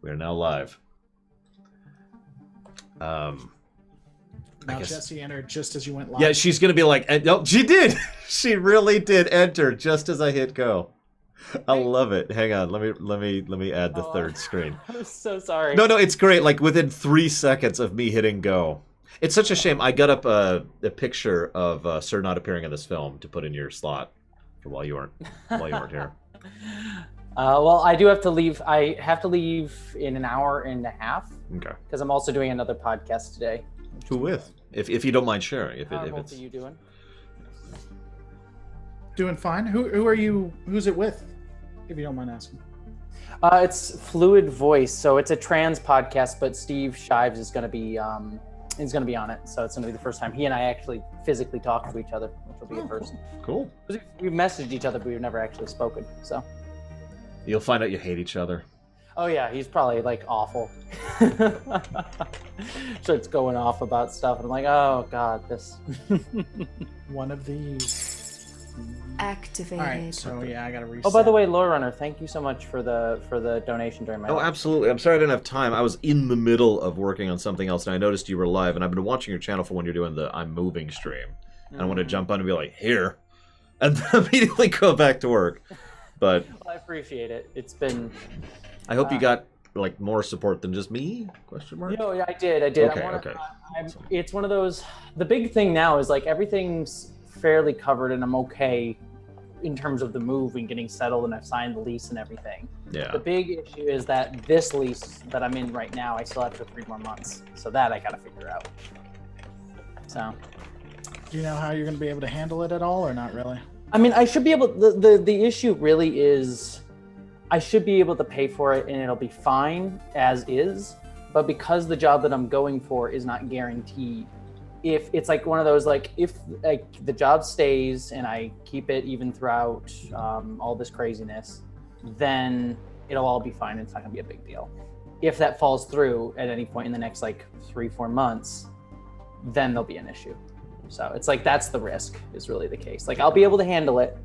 We are now live. Now Jesse entered just as you went live. Yeah, she's gonna be like, no, she did. She really did enter just as I hit go. I love it. Hang on, let me add the third screen. I'm so sorry. No, it's great. Like within 3 seconds of me hitting go. It's such a shame. I got up a picture of Sir not appearing in this film to put in your slot for while you weren't here. Well, I do have to leave. I have to leave in an hour and a half. Okay. Because I'm also doing another podcast today. Who with? If you don't mind sharing, if How it's. are you doing? Doing fine. Who are you? Who's it with? If you don't mind asking. It's Fluid Voice, so it's a trans podcast, but Steve Shives is going to be on it. So it's going to be the first time he and I actually physically talk to each other, which will be a first. Cool. We've messaged each other, but we've never actually spoken. So. You'll find out you hate each other. Oh yeah, he's probably like awful. Starts going off about stuff, and I'm like, oh god, this. One of these. Activated. All right, so yeah, I gotta reset. Oh, by the way, Lore Runner, thank you so much for the donation during my. Oh, absolutely. I'm sorry I didn't have time. I was in the middle of working on something else, and I noticed you were live, and I've been watching your channel for when you're doing the I'm moving stream. And I want to jump on and be like, here, and then immediately go back to work. But well, I appreciate it. It's been. I hope you got like more support than just me? Question mark. No, I did. Okay. It's one of those. The big thing now is like everything's fairly covered, and I'm okay in terms of the move and getting settled, and I've signed the lease and everything. Yeah. The big issue is that this lease that I'm in right now, I still have for 3 more months. So that I gotta figure out. So. Do you know how you're gonna be able to handle it at all, or not really? I mean, I should be able. The issue really is, I should be able to pay for it, and it'll be fine as is. But because the job that I'm going for is not guaranteed, if it's like one of those, like if like the job stays and I keep it even throughout all this craziness, then it'll all be fine. It's not gonna be a big deal. If that falls through at any point in the next like 3-4 months, then there'll be an issue. So it's like that's the risk is really the case. Like I'll be able to handle it,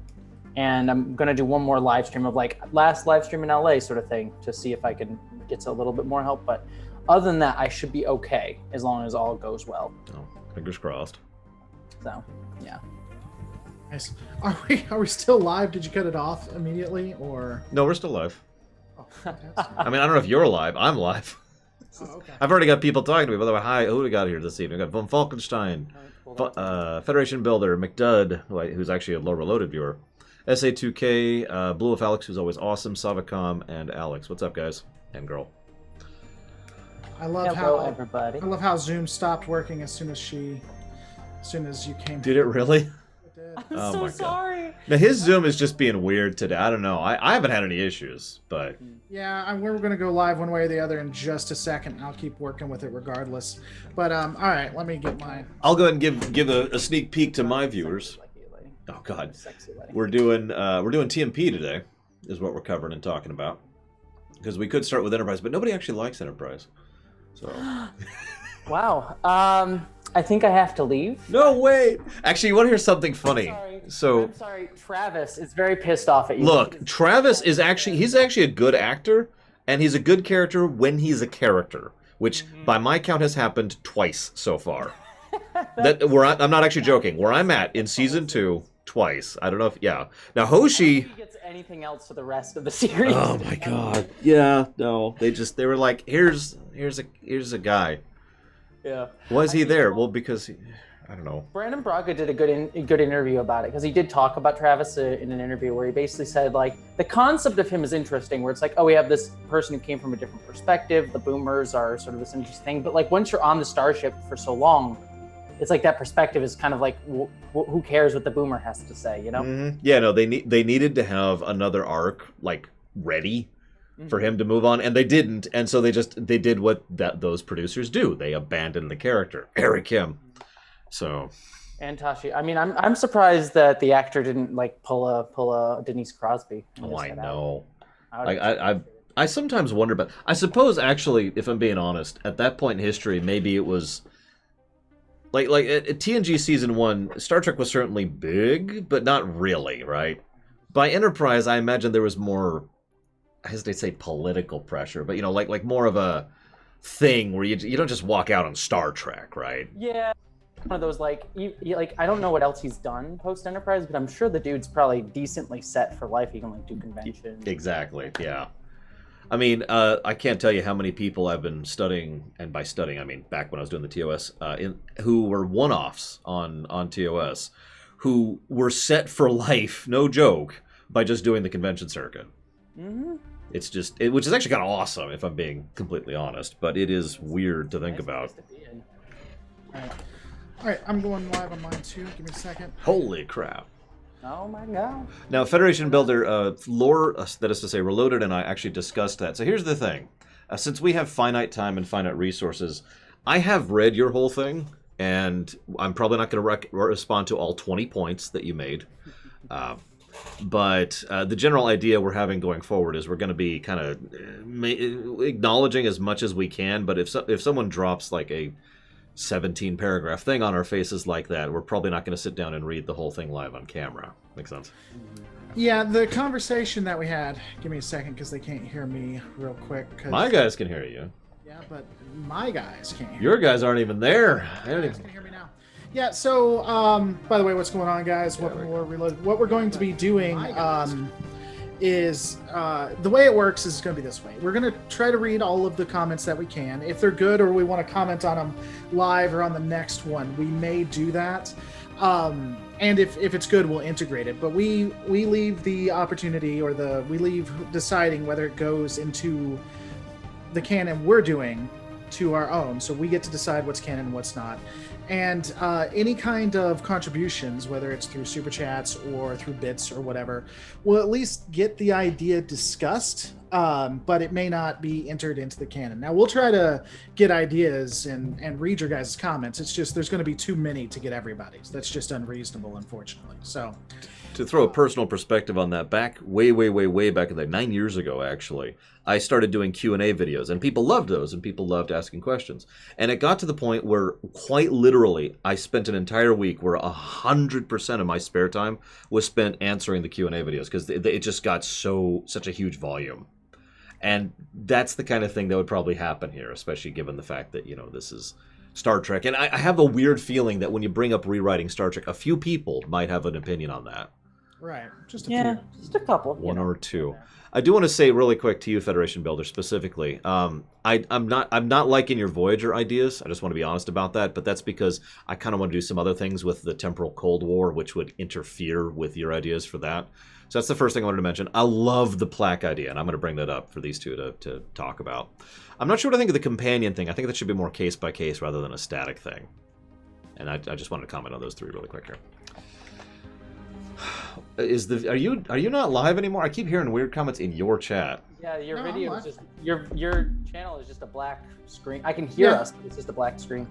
and I'm gonna do one more live stream of like last live stream in LA sort of thing to see if I can get a little bit more help. But other than that, I should be okay as long as all goes well. Oh, fingers crossed. So yeah. Nice. Are we still live? Did you cut it off immediately, or? No, we're still live. Oh, fantastic. I mean, I don't know if you're live. I'm live. Oh, okay. I've already got people talking to me. By the way, hi. Who do we got here this evening? We got Von Falkenstein, Federation Builder, McDud, who's actually a low reloaded viewer, SA2K, Blue of Alex, who's always awesome, Savacom, and Alex. What's up, guys and girl? I love Hello, how everybody. I love how Zoom stopped working as soon as you came. Did it really? It did. I'm Oh so my God. sorry. Now his Zoom is just being weird today. I don't know. I haven't had any issues, but Yeah, we're gonna go live one way or the other in just a second. I'll keep working with it regardless. But all right, let me get mine. I'll go ahead and give a sneak peek to my viewers. Oh God, Sexy lady. we're doing TMP today, is what we're covering and talking about. Because we could start with Enterprise, but nobody actually likes Enterprise. So. Wow. I think I have to leave. No, wait. Actually, you want to hear something funny? I'm sorry. Travis is very pissed off at you. Look, Travis he's actually a good actor, and he's a good character when he's a character, which by my count has happened twice so far. I'm not actually joking. Where I'm at in season 2, twice. I don't know if Now Hoshi. If he gets anything else for the rest of the series. Oh my God. Yeah. No. They were like, here's a guy. Yeah. Was he there? Well, because I don't know. Brandon Braga did a good interview about it because he did talk about Travis in an interview where he basically said like the concept of him is interesting, where it's like, oh, we have this person who came from a different perspective. The boomers are sort of this interesting thing, but like once you're on the starship for so long, it's like that perspective is kind of like who cares what the boomer has to say, you know? Mm-hmm. Yeah, no, they needed to have another arc like ready for him to move on, and they didn't, and so they did what those producers do. They abandoned the character, Eric Kim. So. And Tashi, I mean, I'm surprised that the actor didn't like pull a Denise Crosby. Oh, I know. I I sometimes wonder about. I suppose actually, if I'm being honest, at that point in history, maybe it was. Like at TNG season 1, Star Trek was certainly big, but not really, right? By Enterprise, I imagine there was more I hesitate to say political pressure, but like more of a thing where you don't just walk out on Star Trek, right? Yeah. One of those like I don't know what else he's done post Enterprise, but I'm sure the dude's probably decently set for life. He can like do conventions. Exactly. Yeah. I mean, I can't tell you how many people I've been studying, and by studying I mean back when I was doing the TOS, who were one-offs on TOS, who were set for life, no joke, by just doing the convention circuit. Mm-hmm. It's just, which is actually kind of awesome, if I'm being completely honest, but it is weird to think about. All right, I'm going live on mine too. Give me a second. Holy crap. Oh my god. Now, Federation Builder, lore, that is to say, Reloaded and I actually discussed that. So here's the thing. Since we have finite time and finite resources, I have read your whole thing, and I'm probably not going to respond to all 20 points that you made. But the general idea we're having going forward is we're going to be kind of acknowledging as much as we can, but if someone drops like a 17-paragraph thing on our faces like that, we're probably not going to sit down and read the whole thing live on camera. Makes sense? Yeah, the conversation that we had. Give me a second because they can't hear me real quick. My guys can hear you. Yeah, but my guys can't hear Your guys aren't even there. You guys can hear me now. Yeah, so, by the way, what's going on, guys? What we're going to be doing is the way it works is going to be this way. We're going to try to read all of the comments that we can. If they're good or we want to comment on them live or on the next one, we may do that. And if it's good, we'll integrate it. But we leave the opportunity we leave deciding whether it goes into the canon we're doing to our own. So we get to decide what's canon and what's not. And any kind of contributions, whether it's through super chats or through bits or whatever, will at least get the idea discussed, but it may not be entered into the canon. Now, we'll try to get ideas and read your guys' comments. It's just there's going to be too many to get everybody's. That's just unreasonable, unfortunately. So, to throw a personal perspective on that, back way back in the 9 years ago, actually, I started doing Q&A videos, and people loved those, and people loved asking questions. And it got to the point where, quite literally, I spent an entire week where 100% of my spare time was spent answering the Q&A videos, because it just got such a huge volume. And that's the kind of thing that would probably happen here, especially given the fact that, this is Star Trek. And I have a weird feeling that when you bring up rewriting Star Trek, a few people might have an opinion on that. right, just a few. Just a couple. One or two. I do want to say really quick to you, Federation Builder, specifically. I'm not liking your Voyager ideas. I just want to be honest about that. But that's because I kind of want to do some other things with the temporal Cold War, which would interfere with your ideas for that. So that's the first thing I wanted to mention. I love the plaque idea, and I'm going to bring that up for these two to talk about. I'm not sure what I think of the companion thing. I think that should be more case by case rather than a static thing. And I just wanted to comment on those three really quick here. Are you not live anymore? I keep hearing weird comments in your chat. Yeah, your No, video I'm is just your channel is just a black screen. I can hear us, but it's just a black screen.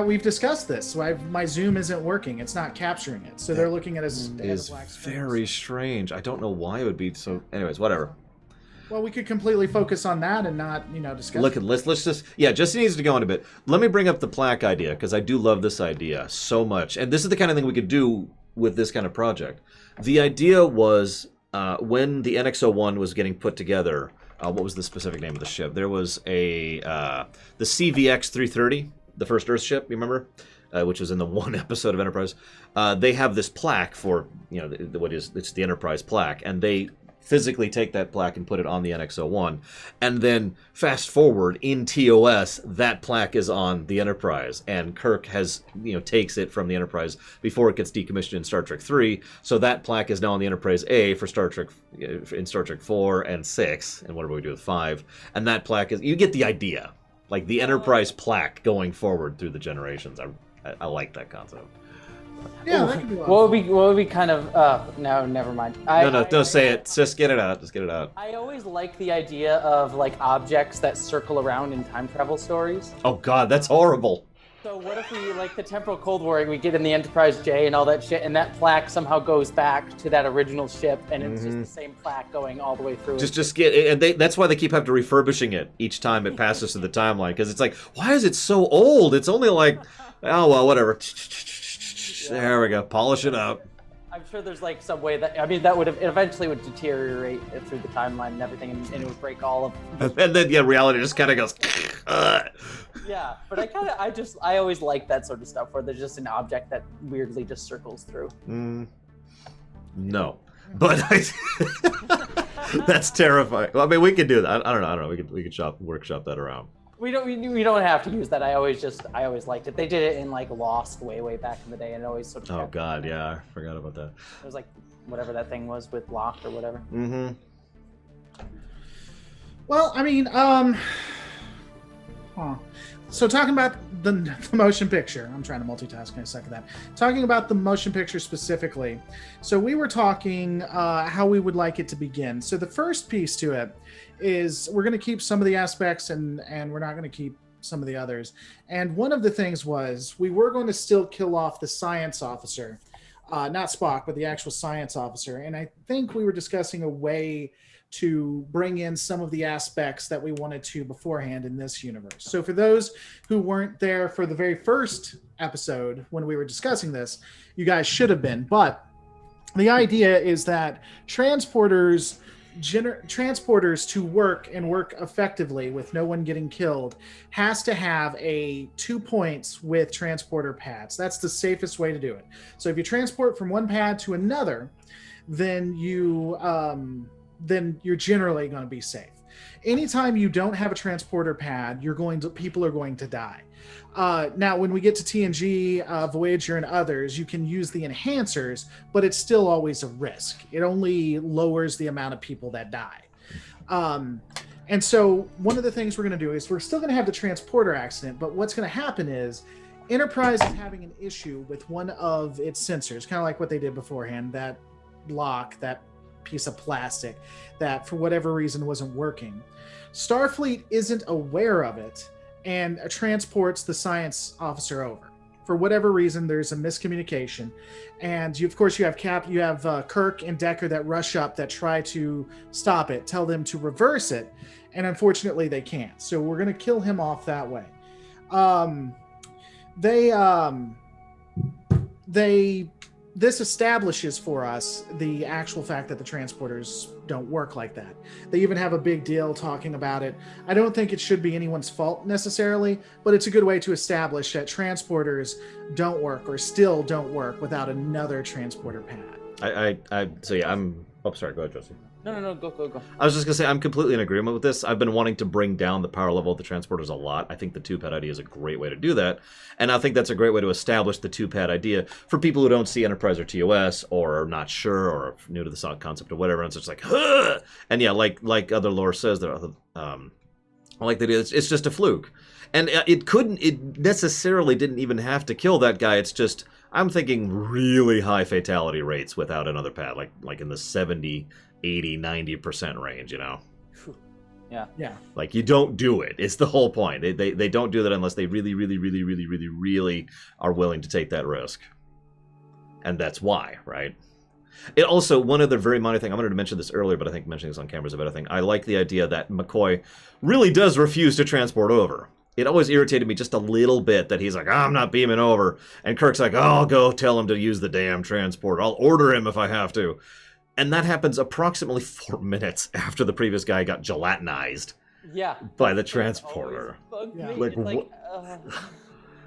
We've discussed this. So my Zoom isn't working. It's not capturing it. So they're looking at us as a black screen. Very strange. I don't know why it would be so. Anyways, whatever. Well, we could completely focus on that and not, discuss. Look, let's just Jesse needs to go on a bit. Let me bring up the plaque idea because I do love this idea so much, and this is the kind of thing we could do with this kind of project. The idea was when the NX-01 was getting put together. What was the specific name of the ship? There was the CVX-330, the first Earth ship. You remember? Which was in the one episode of Enterprise. They have this plaque for it's the Enterprise plaque, and they physically take that plaque and put it on the NX-01, and then fast forward in TOS, that plaque is on the Enterprise, and Kirk takes it from the Enterprise before it gets decommissioned in Star Trek 3, so that plaque is now on the Enterprise A for Star Trek 4 and 6, and whatever we do with 5, and that plaque you get the idea, like the Enterprise plaque going forward through the generations. I like that concept. Yeah, that could be What would be kind of no, never mind. Don't say it. Just get it out. Just get it out. I always like the idea of like objects that circle around in time travel stories. Oh God, that's horrible. So what if we, like the temporal Cold War, we get in the Enterprise J and all that shit, and that plaque somehow goes back to that original ship, and it's just the same plaque going all the way through. Just get it, and that's why they keep having to refurbishing it each time it passes through the timeline, because it's like, why is it so old? It's only like, oh well, whatever. There we go. Polish it up. I'm sure there's like some way that that would have eventually would deteriorate through the timeline and everything, and it would break all of. And then reality just kind of goes. Yeah, but I always like that sort of stuff where there's just an object that weirdly just circles through. No, but that's terrifying. Well, I mean, we could do that. I don't know. We could workshop that around. We don't have to use that. I always liked it. They did it in like Lost way back in the day, and it always sort of. Oh God, yeah, I forgot about that. It was like whatever that thing was with Locked or whatever. Mm-hmm. Well, I mean, So talking about the motion picture, I'm trying to multitask in a second. That talking about the motion picture specifically. So we were talking how we would like it to begin. So the first piece to it is we're going to keep some of the aspects and we're not going to keep some of the others. And one of the things was we were going to still kill off the science officer, not Spock, but the actual science officer. And I think we were discussing a way to bring in some of the aspects that we wanted to beforehand in this universe. So for those who weren't there for the very first episode when we were discussing this, you guys should have been. But the idea is that transporters to work and work effectively with no one getting killed has to have 2 points with transporter pads. That's the safest way to do it. So if you transport from one pad to another, then you're generally going to be safe. Anytime you don't have a transporter pad, people are going to die. Now, when we get to TNG, Voyager, and others, you can use the enhancers, but it's still always a risk. It only lowers the amount of people that die. And so one of the things we're going to do is we're still going to have the transporter accident, but what's going to happen is Enterprise is having an issue with one of its sensors, kind of like what they did beforehand, that block, that piece of plastic that for whatever reason wasn't working. Starfleet isn't aware of it and transports the science officer over. For whatever reason, there's a miscommunication, and you have Kirk and Decker that rush up, that try to stop it, tell them to reverse it, and unfortunately they can't. So we're going to kill him off that way. This establishes for us the actual fact that the transporters don't work like that. They even have a big deal talking about it. I don't think it should be anyone's fault necessarily, but it's a good way to establish that transporters don't work, or still don't work, without another transporter pad. I'm sorry, go ahead, Jesse. No, go. I was just going to say, I'm completely in agreement with this. I've been wanting to bring down the power level of the transporters a lot. I think the two-pad idea is a great way to do that. And I think that's a great way to establish the two-pad idea for people who don't see Enterprise or TOS, or are not sure, or new to the concept or whatever. And so it's like, huh! And yeah, like other lore says, it's just a fluke. And it necessarily didn't even have to kill that guy. It's just, I'm thinking really high fatality rates without another pad, like in the 70, 80, 90% range, Yeah. Like, you don't do it. It's the whole point. They don't do that unless they really, really, really, really, really, really are willing to take that risk. And that's why, right? It also, one other very minor thing, I wanted to mention this earlier, but I think mentioning this on camera is a better thing. I like the idea that McCoy really does refuse to transport over. It always irritated me just a little bit that he's like, I'm not beaming over. And Kirk's like, I'll go tell him to use the damn transport. I'll order him if I have to. And that happens approximately 4 minutes after the previous guy got gelatinized by the transporter.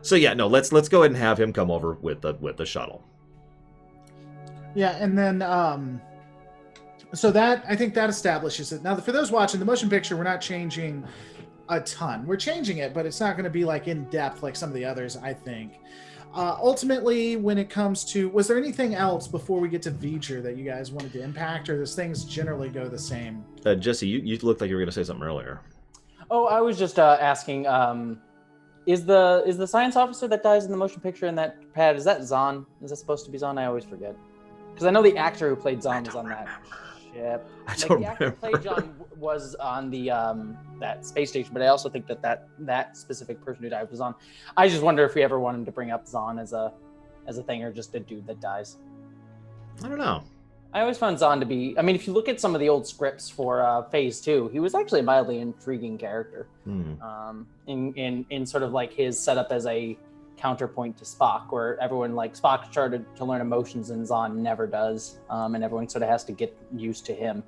So yeah, no, let's go ahead and have him come over with the shuttle. Yeah, and then so that, I think that establishes it. Now, for those watching the motion picture, we're not changing a ton. We're changing it, but it's not going to be like in depth like some of the others, I think. Ultimately, when it comes to, was there anything else before we get to V'ger that you guys wanted to impact, or does things generally go the same? Jesse, you looked like you were going to say something earlier. Oh, I was just asking, is the science officer that dies in the motion picture in that pad, is that Zahn? Is that supposed to be Zahn? I always forget. Because I know the actor who played Zahn was on that ship. I don't the actor who played John was on the that space station, but I also think that specific person who died was on. I just wonder if we ever wanted to bring up Zahn as a thing, or just a dude that dies. I don't know. I always found Zahn to be, I mean, if you look at some of the old scripts for Phase 2, he was actually a mildly intriguing character. In sort of like his setup as a counterpoint to Spock, where everyone like Spock started to learn emotions and Zahn never does, and everyone sort of has to get used to him,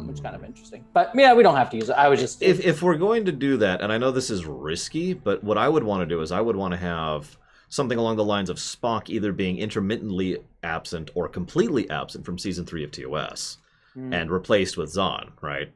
which is kind of interesting. But yeah, we don't have to use it. I was just if we're going to do that, and I know this is risky, but what I would want to do is I would want to have something along the lines of Spock either being intermittently absent or completely absent from season 3 of TOS, and replaced with Zahn, right?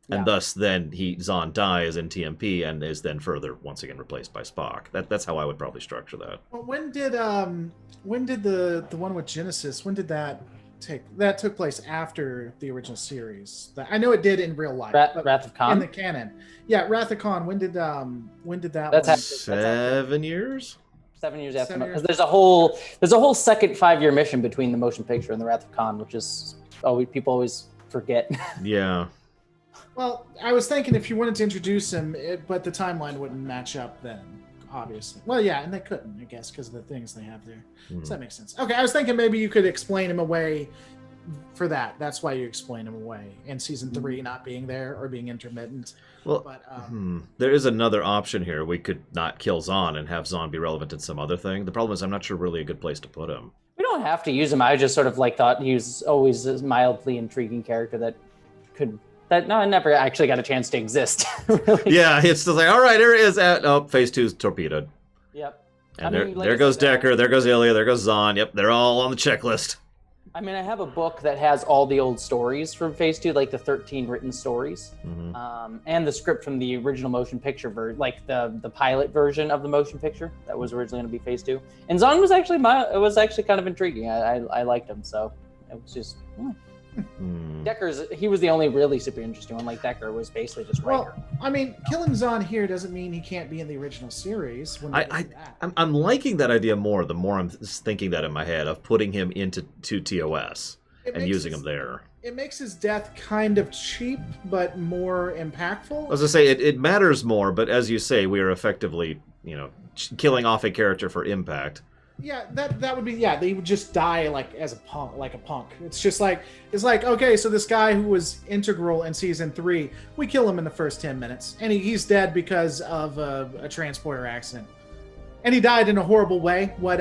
And thus, then Zahn dies in TMP and is then further once again replaced by Spock. That's how I would probably structure that. Well, when did the one with Genesis? When did that take? That took place after the original series. I know it did in real life. Wrath of Khan in the canon. Yeah, Wrath of Khan. When did that? That's one? 7 years. 7 years after, 7 years. because there's a whole second 5-year mission between the motion picture and the Wrath of Khan, which is people always forget. Yeah. Well, I was thinking if you wanted to introduce him, but the timeline wouldn't match up then, obviously. Well, yeah, and they couldn't, I guess, because of the things they have there. So that makes sense. Okay, I was thinking maybe you could explain him away for that. That's why you explain him away in season 3 not being there or being intermittent. Well, But there is another option here. We could not kill Zahn and have Zahn be relevant in some other thing. The problem is I'm not sure really a good place to put him. We don't have to use him. I just sort of thought he was always a mildly intriguing character I never actually got a chance to exist. Really. Yeah, it's just like, all right, here it is. Phase 2's torpedoed. Yep. And I mean, like there I goes said, Decker, there goes Ilya, there goes Zahn. Yep, they're all on the checklist. I mean, I have a book that has all the old stories from Phase 2, like the 13 written stories, and the script from the original motion picture version, like the pilot version of the motion picture that was originally going to be Phase 2. And Zahn was actually kind of intriguing. I liked him, so it was just. He was the only really super interesting one. Like Decker was basically just Riker. well, I mean, killing Zahn here doesn't mean he can't be in the original series. When I'm liking that idea more the more I'm thinking that in my head of putting him into TOS and using him there. It makes his death kind of cheap, but more impactful. As I say, it matters more, but as you say, we are effectively, killing off a character for impact. Yeah, that would be they would just die like a punk. It's like okay, so this guy who was integral in season 3, we kill him in the first 10 minutes, and he's dead because of a transporter accident, and he died in a horrible way. What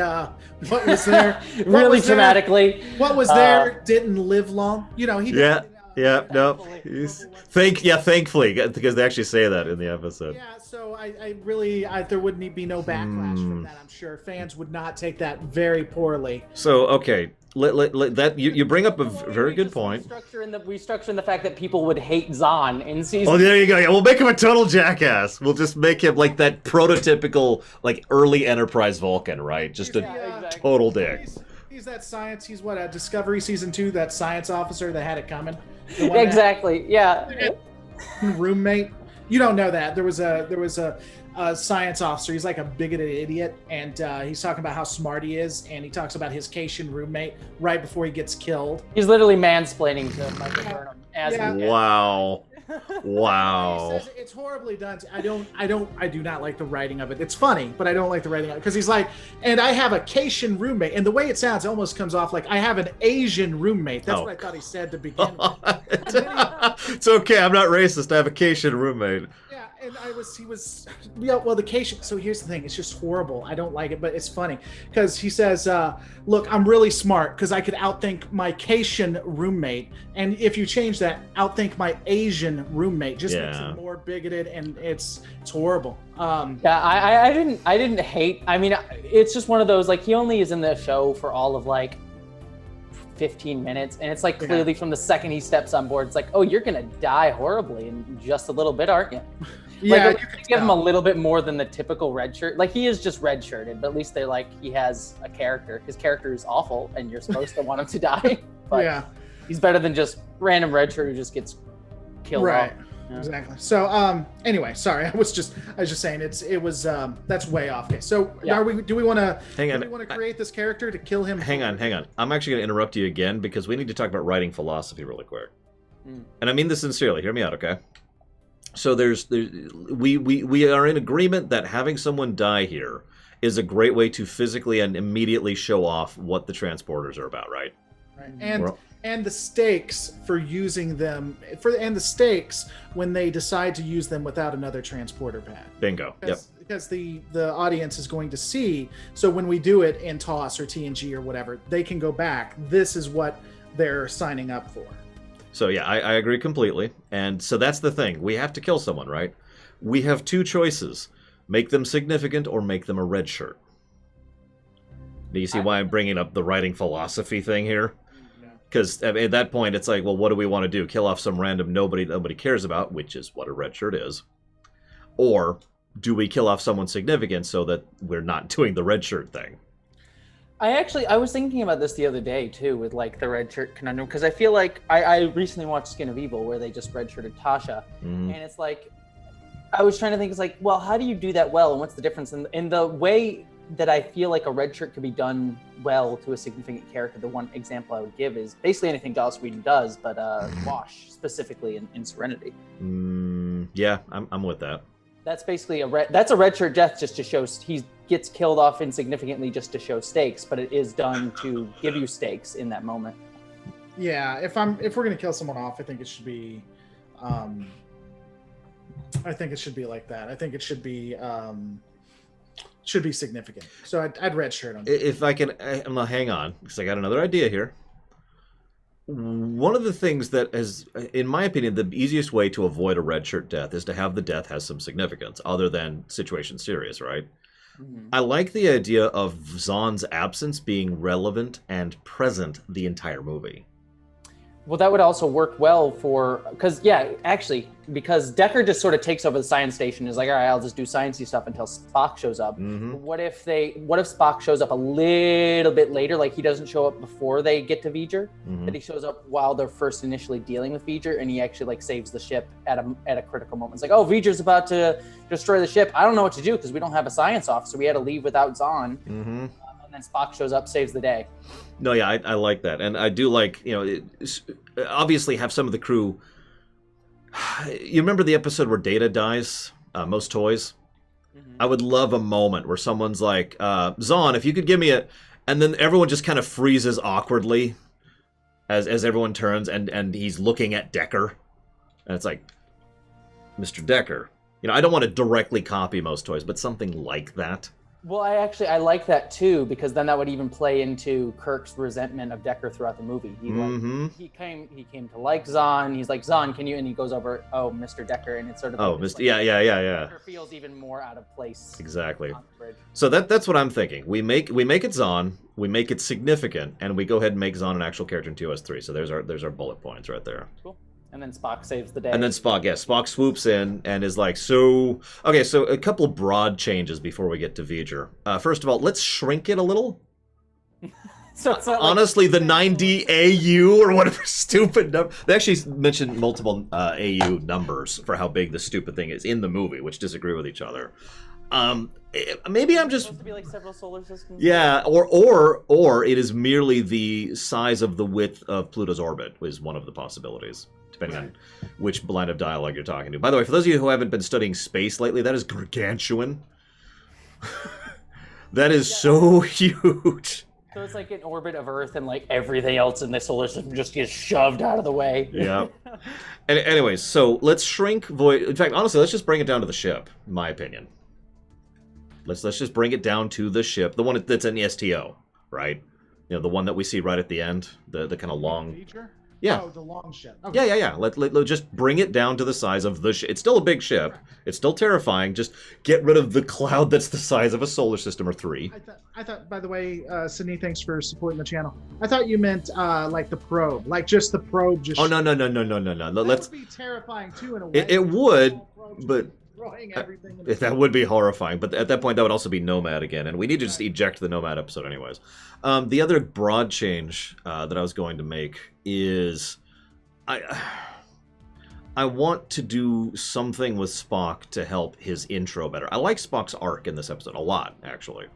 was there? Really dramatically. What was there didn't live long. He. Yeah, no. Thankfully, because they actually say that in the episode. Yeah, so I really there wouldn't be no backlash from that. I'm sure fans would not take that very poorly. So okay, that you bring up a very good point. We structure in the fact that people would hate Zahn in season. Oh, there you go. Yeah, we'll make him a total jackass. We'll just make him like that prototypical early Enterprise Vulcan, right? Just a total dick. He's that science. He's what Discovery season 2. That science officer that had it coming. Exactly. Yeah. Roommate. You don't know that there was a science officer. He's like a bigoted idiot, and he's talking about how smart he is, and he talks about his Cation roommate right before he gets killed. He's literally mansplaining to Michael Burnham as Wow. Wow. He says it's horribly done. I do not like the writing of it. It's funny, but I don't like the writing of it because he's like, and I have a Cation roommate, and the way it sounds, it almost comes off like I have an Asian roommate. That's what I thought he said to begin with. It's okay. I'm not racist. I have a Cation roommate. Yeah, and well, the Cation. So here's the thing. It's just horrible. I don't like it, but it's funny because he says, look, I'm really smart because I could outthink my Cation roommate. And if you change that, outthink my Asian roommate just makes it more bigoted, and it's horrible. I didn't hate. I mean, it's just one of those, he only is in the show for all of 15 minutes, and it's clearly from the second he steps on board, it's oh, you're gonna die horribly in just a little bit, aren't you? Yeah, you could give him a little bit more than the typical red shirt. He is just red shirted, but at least they're he has a character. His character is awful, and you're supposed to want him to die. But he's better than just random red shirt who just gets killed. Right. Off. Yeah. Exactly. So anyway, sorry. I was just saying it was that's way off. Okay. So do we want to create this character to kill him? Hang on. I'm actually going to interrupt you again because we need to talk about writing philosophy really quick. And I mean this sincerely. Hear me out, okay? So we are in agreement that having someone die here is a great way to physically and immediately show off what the transporters are about, right? Right. And the stakes for using them and the stakes when they decide to use them without another transporter pad. Bingo. Yep. because the audience is going to see. So when we do it in TOS or TNG or whatever, they can go back. This is what they're signing up for. So yeah, I agree completely. And so that's the thing. We have to kill someone, right? We have two choices. Make them significant or make them a red shirt. Do you see why I'm bringing up the writing philosophy thing here? Because at that point, it's like, well, what do we want to do? Kill off some random nobody cares about, which is what a red shirt is. Or do we kill off someone significant so that we're not doing the red shirt thing? I was thinking about this the other day too, with like the red shirt conundrum, because I feel like I recently watched Skin of Evil where they just redshirted Tasha, and it's like I was trying to think, it's like, well, how do you do that well, and what's the difference? In the way that I feel like a red shirt could be done well to a significant character, the one example I would give is basically anything Joss Whedon does, but Wash specifically in Serenity. Yeah, I'm with that. That's basically that's a red shirt death just to show he gets killed off insignificantly just to show stakes, but it is done to give you stakes in that moment. Yeah, if we're gonna kill someone off, I think it should be, like that. I think it should be significant. So I'd red shirt him. If I can, hang on, because I got another idea here. One of the things that is, in my opinion, the easiest way to avoid a red shirt death is to have the death has some significance, other than situation serious, right? Mm-hmm. I like the idea of Zahn's absence being relevant and present the entire movie. Well, that would also work well because Decker just sort of takes over the science station and is like, all right, I'll just do sciencey stuff until Spock shows up. Mm-hmm. What if Spock shows up a little bit later, like he doesn't show up before they get to V'ger, but he shows up while they're first initially dealing with V'ger, and he actually like saves the ship at a critical moment. It's like, oh, V'ger's about to destroy the ship. I don't know what to do because we don't have a science officer. We had to leave without Zahn. And then Spock shows up, saves the day. No, yeah, I like that. And I do like, obviously have some of the crew. You remember the episode where Data dies? Most Toys? I would love a moment where someone's like, Zahn, if you could give me a... And then everyone just kind of freezes awkwardly as everyone turns and he's looking at Decker. And it's like, Mr. Decker. I don't want to directly copy Most Toys, but something like that. Well, I like that too, because then that would even play into Kirk's resentment of Decker throughout the movie. He came to like Zahn. He's like, Zahn, can you? And he goes over, oh, Mr. Decker, and it's sort of Mr. Yeah. Decker feels even more out of place. Exactly. So that's what I'm thinking. We make it Zahn, we make it significant, and we go ahead and make Zahn an actual character in TOS3. So there's our bullet points right there. Cool. And then Spock saves the day. And then Spock swoops in and is like, so a couple broad changes before we get to V'ger. First of all, let's shrink it a little. So it's not honestly, the 90 AU or whatever stupid number. They actually mentioned multiple AU numbers for how big the stupid thing is in the movie, which disagree with each other. Maybe I'm just supposed to be like several solar systems. Yeah, or it is merely the size of the width of Pluto's orbit is one of the possibilities, depending on which line of dialogue you're talking to. By the way, for those of you who haven't been studying space lately, that is gargantuan. That is so huge. So it's like an orbit of Earth, and like everything else in the solar system just gets shoved out of the way. Yeah. And anyways, so let's shrink Void. In fact, honestly, let's just bring it down to the ship. In my opinion. Let's just bring it down to the ship, the one that's in the STO, right? The one that we see right at the end, the kind of long. Feature? Yeah. Oh, the long ship. Okay. Yeah. Let's just bring it down to the size of the ship. It's still a big ship. It's still terrifying. Just get rid of the cloud that's the size of a solar system or 3. I thought, by the way, Sydney, thanks for supporting the channel. I thought you meant like the probe, like just the probe. Just. Oh no. That would be terrifying too in a way. It would, but. Everything That would be horrifying, but at that point that would also be Nomad again, and we need to just eject the Nomad episode anyways. The other broad change that I was going to make is I want to do something with Spock to help his intro better. I like Spock's arc in this episode a lot, actually.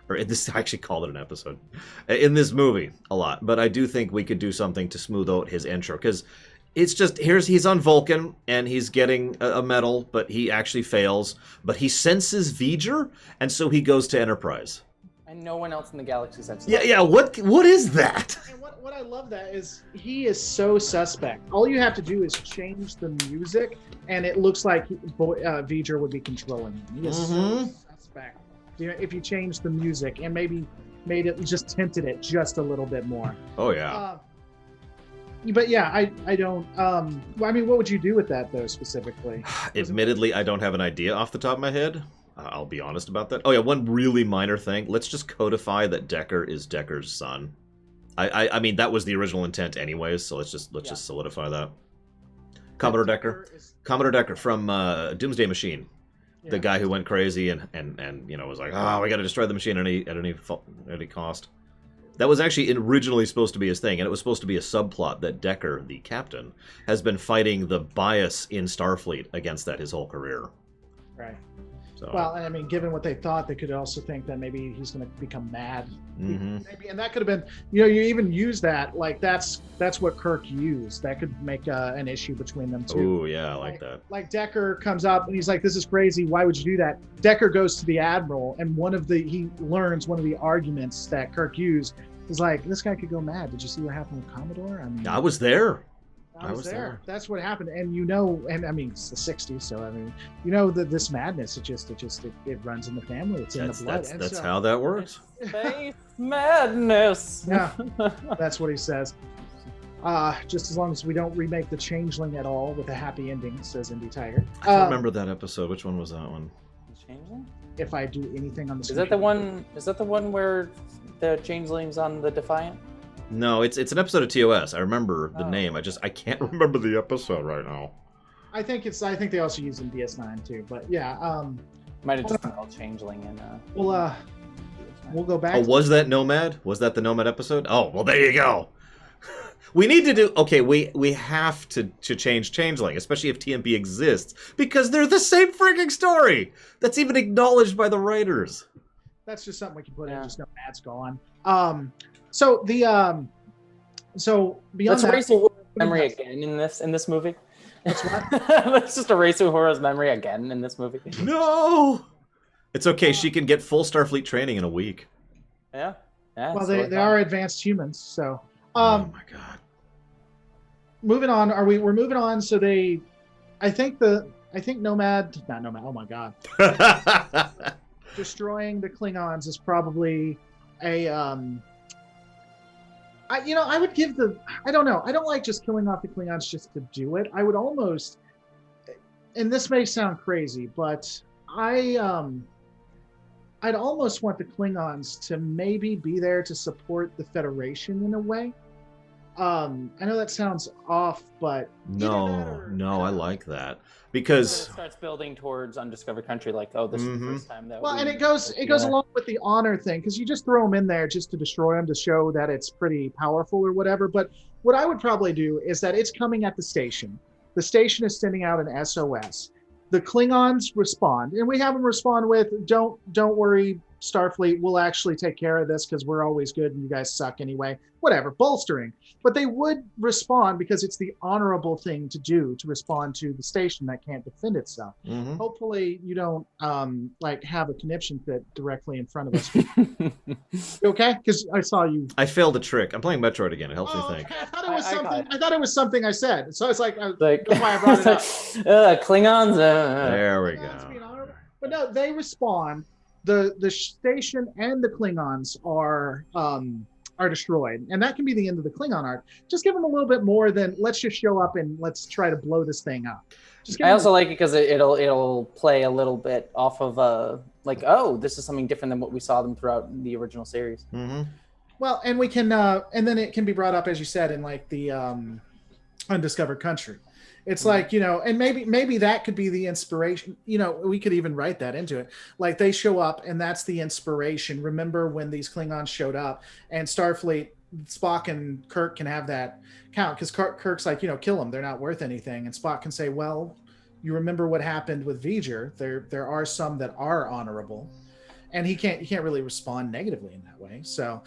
Or in this, I actually called it an episode. In this movie, a lot. But I do think we could do something to smooth out his intro, because it's just, he's on Vulcan, and he's getting a medal, but he actually fails. But he senses V'ger, and so he goes to Enterprise. And no one else in the galaxy says Yeah. What is that? And what I love that is he is so suspect. All you have to do is change the music, and it looks like V'ger would be controlling him. He is so suspect. You know, if you change the music and maybe made it, just tinted it just a little bit more. Oh yeah. But yeah, I don't. Well, I mean, what would you do with that though specifically? Admittedly, I don't have an idea off the top of my head. I'll be honest about that. Oh yeah, one really minor thing. Let's just codify that Decker is Decker's son. I mean that was the original intent anyways, so let's just solidify that. Commodore Decker from Doomsday Machine. Yeah. The guy who went crazy and you know was like, oh, we got to destroy the machine at any cost. That was actually originally supposed to be his thing, and it was supposed to be a subplot that Decker, the captain, has been fighting the bias in Starfleet against that his whole career. Right. So. Well, and I mean, given what they thought, they could also think that maybe he's going to become mad. Maybe, and that could have been, you know, you even use that, like that's what Kirk used. That could make an issue between them too. Oh yeah, I like that. Like Decker comes up and he's like, "This is crazy. Why would you do that?" Decker goes to the Admiral, and he learns one of the arguments that Kirk used is like, "This guy could go mad. Did you see what happened with Commodore?" I mean, I was there. I was there. That's what happened, and you know, and I mean, it's the '60s, so I mean, you know, that this madness, it runs in the family. It's in the blood. That's how that works. Space madness. Yeah, that's what he says. Just as long as we don't remake the Changeling at all with a happy ending, says Indy Tiger. I don't remember that episode. Which one was that one? Changeling? If I do anything on the Is that the one? Is that the one where the Changeling's on the Defiant? No, it's an episode of TOS. I remember the name. I can't remember the episode right now. I think they also use in DS9 too. But yeah, Might have just been called Changeling in. We'll go back. Oh, was that Nomad? Was that the Nomad episode? Oh, well, there you go. We need to do... Okay, we have to change Changeling, especially if TMP exists, because they're the same freaking story. That's even acknowledged by the writers. That's just something we can put in. Just Nomad's gone. So beyond Let's that, erase Uhura's memory again in this movie. That's what? Let's just erase Uhura's memory again in this movie. No! It's okay, she can get full Starfleet training in a week. Yeah. Well, they are advanced humans, so... oh my god. Moving on, we're moving on, so I think Nomad, not Nomad, oh my god. Destroying the Klingons is probably a, I would give I don't know, I don't like just killing off the Klingons just to do it. I would almost, and this may sound crazy, but I'd almost want the Klingons to maybe be there to support the Federation in a way. I know that sounds off, but no, I like that because it starts building towards undiscovered country. Like, oh, this is the first time that. Well, and it goes along with the honor thing because you just throw them in there just to destroy them to show that it's pretty powerful or whatever. But what I would probably do is that it's coming at the station. The station is sending out an SOS. The Klingons respond, and we have them respond with, "Don't worry, Starfleet. We'll actually take care of this because we're always good, and you guys suck anyway." Whatever, bolstering. But they would respond because it's the honorable thing to do to respond to the station that can't defend itself. Mm-hmm. Hopefully, you don't have a conniption fit directly in front of us. Okay? Because I saw you. I failed a trick. I'm playing Metroid again. It helps me think. Okay. I thought it was something I said. So it's like, that's like why I brought it up. Klingons. There we Klingons being go. honorable. But no, they respond. The station and the Klingons are destroyed, and that can be the end of the Klingon arc. Just give them a little bit more than let's just show up and let's try to blow this thing up. I also like it because it'll play a little bit off of oh, this is something different than what we saw them throughout the original series. Mm-hmm. Well, and we can and then it can be brought up, as you said, in like the undiscovered country. It's like, and maybe that could be the inspiration. We could even write that into it. Like they show up and that's the inspiration. Remember when these Klingons showed up and Starfleet, Spock and Kirk can have that count because Kirk's like, kill them. They're not worth anything. And Spock can say, well, you remember what happened with V'ger. There are some that are honorable. And he can't really respond negatively in that way. So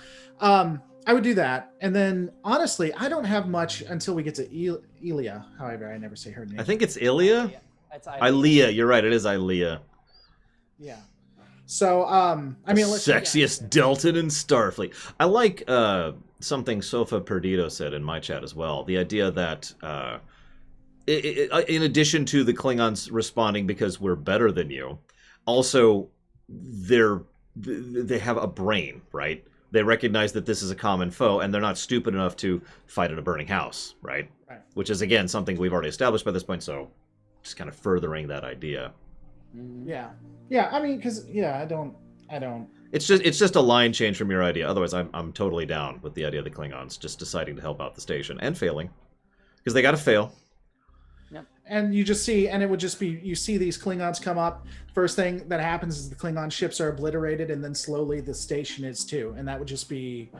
I would do that. And then, honestly, I don't have much until we get to Ilia. However, I never say her name. I think it's Ilia. It's Ilea. You're right. It is Ilea. Yeah. So, I mean, let's sexiest Delta in Starfleet. I like something Sofa Perdido said in my chat as well. The idea that in addition to the Klingons responding because we're better than you, also they have a brain, right? They recognize that this is a common foe, and they're not stupid enough to fight in a burning house, right? Which is, again, something we've already established by this point, so just kind of furthering that idea. Yeah. I mean, because I don't. It's just a line change from your idea. Otherwise, I'm totally down with the idea of the Klingons just deciding to help out the station and failing, because they got to fail. And you just see, and it would just be, you see these Klingons come up. First thing that happens is the Klingon ships are obliterated, and then slowly the station is too. And that would just be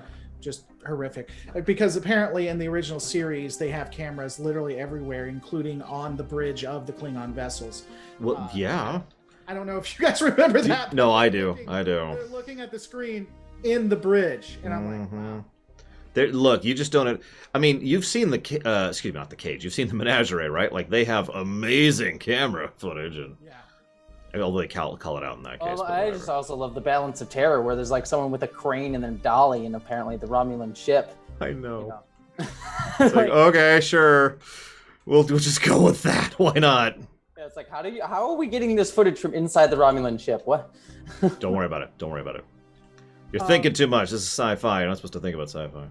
just horrific. Because apparently in the original series, they have cameras literally everywhere, including on the bridge of the Klingon vessels. Well, yeah. I don't know if you guys remember that. No, I do. They're looking at the screen in the bridge, and I'm like, wow. Look, you just don't. I mean, you've seen the excuse me, not the cage. You've seen the menagerie, right? Like they have amazing camera footage, and although they call it out in that case. I just also love the balance of terror, where there's like someone with a crane and then dolly, and apparently the Romulan ship. I know. It's like, okay, sure, we'll just go with that. Why not? Yeah, it's like, how are we getting this footage from inside the Romulan ship? What? Don't worry about it. Don't worry about it. You're thinking too much. This is sci-fi. You're not supposed to think about sci-fi.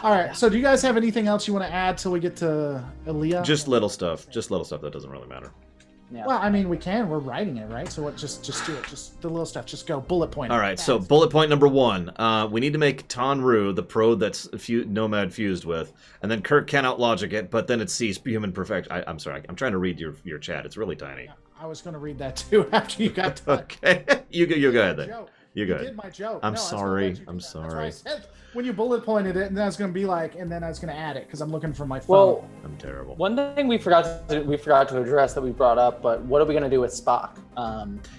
All right. So, do you guys have anything else you want to add till we get to Elia? Just little stuff. Just little stuff that doesn't really matter. Yeah. Well, I mean, we can. We're writing it, right? So, what? Just do it. Just the little stuff. Just go bullet point. All right. So, bullet point number 1. We need to make Tonru the probe that's Nomad fused with, and then Kirk cannot logic it, but then it sees human perfection. I'm sorry. I'm trying to read your chat. It's really tiny. I was going to read that too after you got done. Okay. You go ahead then. You did my joke. I'm sorry. I'm That's sorry. why I said when you bullet pointed it, and then I was going to be like, and then I was going to add it because I'm looking for my phone. Well, I'm terrible. One thing we forgot to address that we brought up, but what are we going to do with Spock?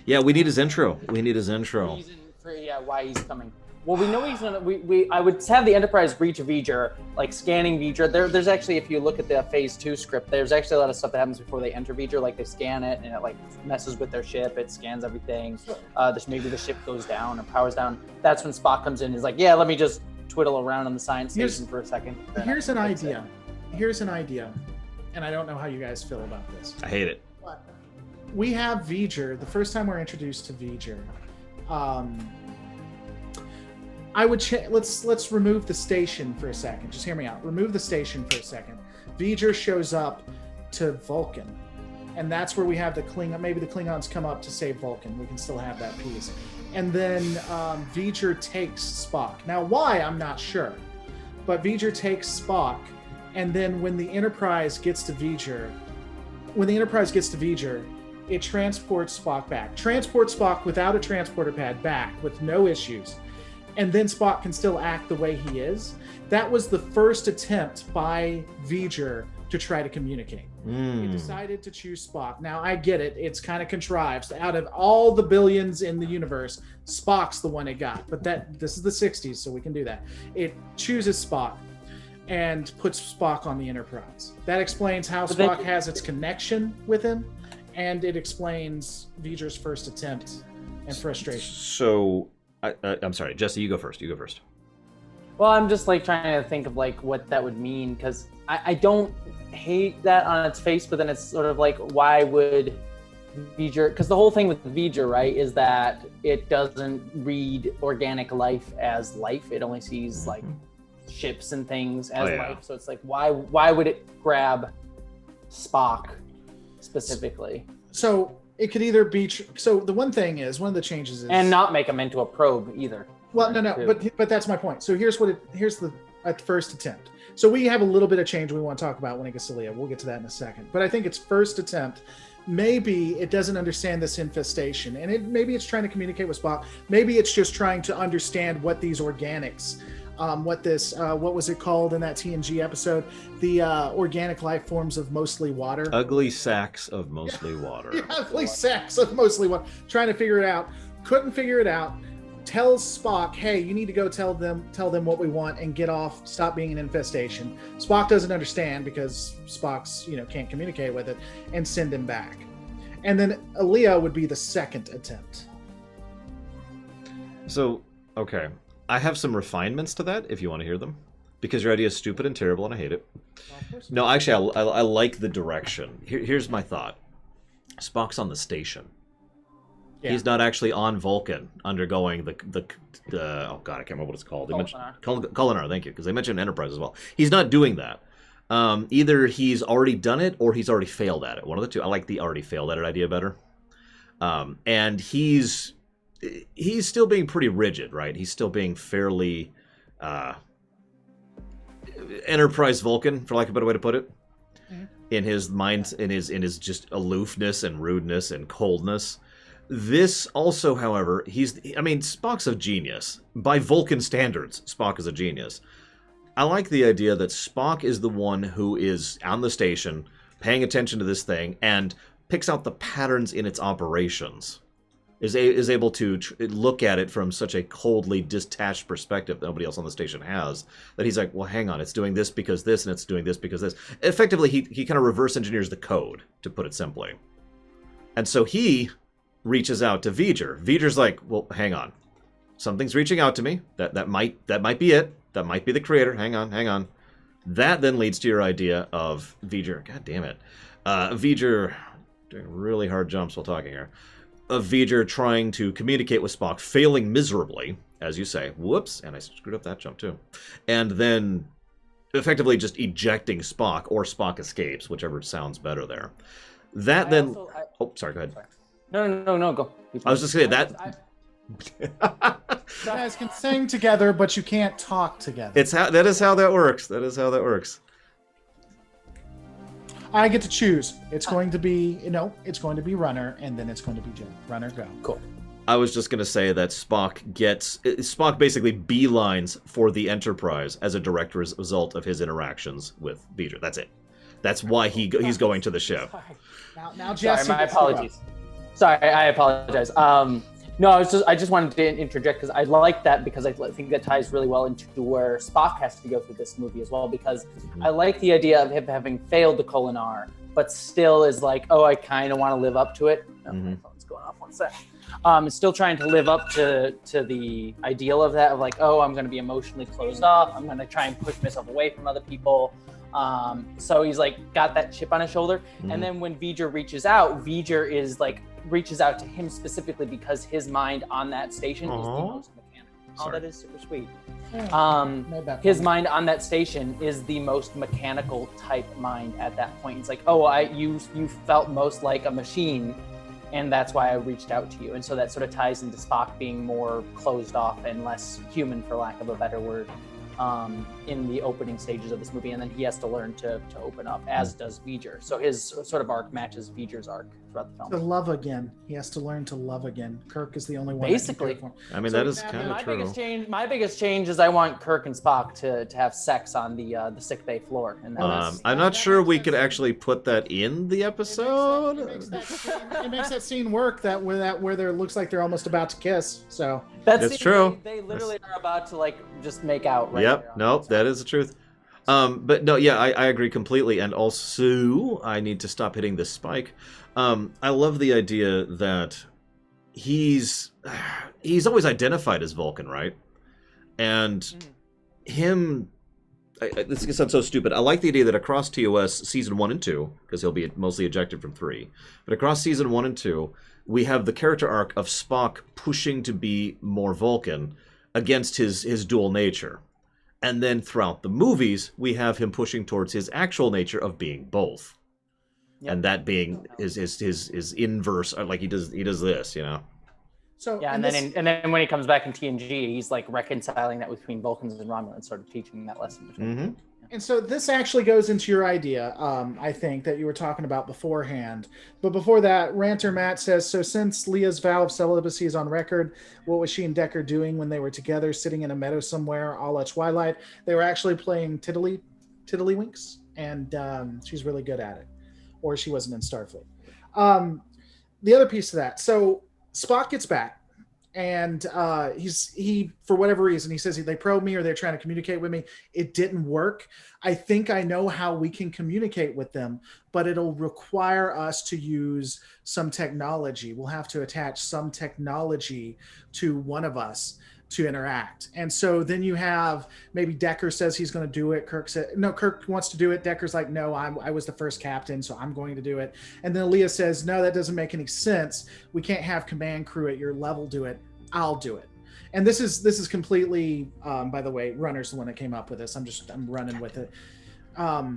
Yeah, we need his intro. Reason for why he's coming. Well, we know he's gonna. I would have the Enterprise reach V'ger, like scanning V'ger. There's actually, if you look at the Phase 2 script, there's actually a lot of stuff that happens before they enter V'ger. Like they scan it, and it like messes with their ship. It scans everything. Maybe the ship goes down or powers down. That's when Spock comes in. He's like, yeah, let me just twiddle around on the science station for a second. Here's an idea. And I don't know how you guys feel about this. I hate it. But we have V'ger. The first time we're introduced to V'ger, I would let's remove the station for a second. Just hear me out. Remove the station for a second. V'ger shows up to Vulcan, and that's where we have the Klingon. Maybe the Klingons come up to save Vulcan. We can still have that piece. And then V'ger takes Spock. Now, why I'm not sure, but V'ger takes Spock, and then when the Enterprise gets to V'ger, it transports Spock back. Transports Spock without a transporter pad back with no issues. And then Spock can still act the way he is. That was the first attempt by V'ger to try to communicate. He decided to choose Spock. Now, I get it. It's kind of contrived. Out of all the billions in the universe, Spock's the one it got. But this is the 60s, so we can do that. It chooses Spock and puts Spock on the Enterprise. That explains how Spock has its connection with him, and it explains V'ger's first attempt and frustration. So... I'm sorry, Jesse, you go first. Well, I'm just like trying to think of like what that would mean, because I don't hate that on its face, but then it's sort of like, why would V'ger? Because the whole thing with V'ger, right, is that it doesn't read organic life as life. It only sees like ships and things as life. So it's like, why would it grab Spock specifically? So it could either be so the one thing is, one of the changes is, and not make them into a probe either. Well, no, but that's my point. So here's the at first attempt. So we have a little bit of change we want to talk about when it gets to Leah. We'll get to that in a second. But I think its first attempt, maybe it doesn't understand this infestation, and maybe it's trying to communicate with Spock. Maybe it's just trying to understand what these organics, what was it called in that TNG episode? The organic life forms of mostly water. Ugly sacks of mostly water. Yeah, ugly sacks of mostly water. Trying to figure it out. Couldn't figure it out. Tells Spock, hey, you need to go tell them what we want and get off, stop being an infestation. Spock doesn't understand because Spock's, can't communicate with it, and send him back. and then Aaliyah would be the second attempt. So, okay. I have some refinements to that if you want to hear them. Because your idea is stupid and terrible and I hate it. No, actually, I like the direction. Here's my thought. Spock's on the station. Yeah. He's not actually on Vulcan undergoing the oh god, I can't remember what it's called. They mentioned Culinar, thank you, because they mentioned Enterprise as well. He's not doing that. Either he's already done it or he's already failed at it. One of the two. I like the already failed at it idea better. And he's still being pretty rigid, right? He's still being fairly Enterprise Vulcan, for lack of a better way to put it. In his mind, in his just aloofness and rudeness and coldness. This also, however, Spock's a genius. By Vulcan standards, Spock is a genius. I like the idea that Spock is the one who is on the station, paying attention to this thing, and picks out the patterns in its operations. Is able to look at it from such a coldly detached perspective that nobody else on the station has, that he's like, well, hang on, it's doing this because this, and it's doing this because this. Effectively, he kind of reverse engineers the code, to put it simply. And so he reaches out to V'ger. V'ger's like, well, hang on. Something's reaching out to me. That might be it. That might be the creator. Hang on. That then leads to your idea of V'ger. God damn it. V'ger doing really hard jumps while talking here. Of V'ger trying to communicate with Spock, failing miserably, as you say. Whoops, and I screwed up that jump too. And then effectively just ejecting Spock, or Spock escapes, whichever sounds better there. That then... Oh, sorry, go ahead. Sorry. No, go. I was just saying that... You guys can sing together, but you can't talk together. That is how that works. I get to choose. It's going to be, it's going to be runner, and then it's going to be Jen. Runner, go. Cool. I was just going to say that Spock basically beelines for the Enterprise as a direct result of his interactions with V'ger. That's it. That's why he's going to the ship. Now Jesse. Sorry, my apologies. Sorry, I apologize. No, I just wanted to interject because I like that, because I think that ties really well into where Spock has to go through this movie as well, because I like the idea of him having failed the Culinar, but still is like, oh, I kind of want to live up to it. Oh, my phone's going off, one sec. Still trying to live up to the ideal of that, of like, oh, I'm going to be emotionally closed off. I'm going to try and push myself away from other people. So he's like got that chip on his shoulder. And then when V'ger reaches out, reaches out to him specifically because his mind on that station is the most mechanical. Oh, that is super sweet. His mind on that station is the most mechanical type mind at that point. It's like, oh, you felt most like a machine, and that's why I reached out to you. And so that sort of ties into Spock being more closed off and less human, for lack of a better word, in the opening stages of this movie. And then he has to learn to open up, as does V'ger. So his sort of arc matches V'ger's arc throughout the film. To love again. He has to learn to love again. Kirk is the only one. Basically. I mean, that is kind of true. My biggest change is I want Kirk and Spock to have sex on the sickbay floor. And I'm not sure we could actually put that in the episode. It makes that scene work, where there looks like they're almost about to kiss. So that's true. They literally are about to just make out. Right. Yep. Nope. That is the truth. But no, yeah, I agree completely. And also, I need to stop hitting this spike. I love the idea that he's always identified as Vulcan, right? And this sounds so stupid. I like the idea that across TOS season 1 and 2, because he'll be mostly ejected from 3, but across season 1 and 2, we have the character arc of Spock pushing to be more Vulcan against his dual nature. And then throughout the movies, we have him pushing towards his actual nature of being both. Yep. And that being his inverse, like he does this, So yeah, and then when he comes back in TNG, he's like reconciling that between Vulcans and Romulans, sort of teaching that lesson between them. And so this actually goes into your idea, I think, that you were talking about beforehand. But before that, Ranter Matt says, so since Leah's vow of celibacy is on record, what was she and Decker doing when they were together, sitting in a meadow somewhere, a la Twilight? They were actually playing Tiddlywinks, and she's really good at it. Or she wasn't in Starfleet. The other piece of that, so Spock gets back, and he for whatever reason he says they probed me or they're trying to communicate with me. It didn't work. I think I know how we can communicate with them, but it'll require us to use some technology. We'll have to attach some technology to one of us to interact. And so then you have maybe Decker says he's going to do it. Kirk said no. Kirk wants to do it. Decker's like, no, I was the first captain, so I'm going to do it. And then Leah says, no, that doesn't make any sense. We can't have command crew at your level do it. I'll do it. And this is completely, by the way, Runner's the one that came up with this. I'm running with it.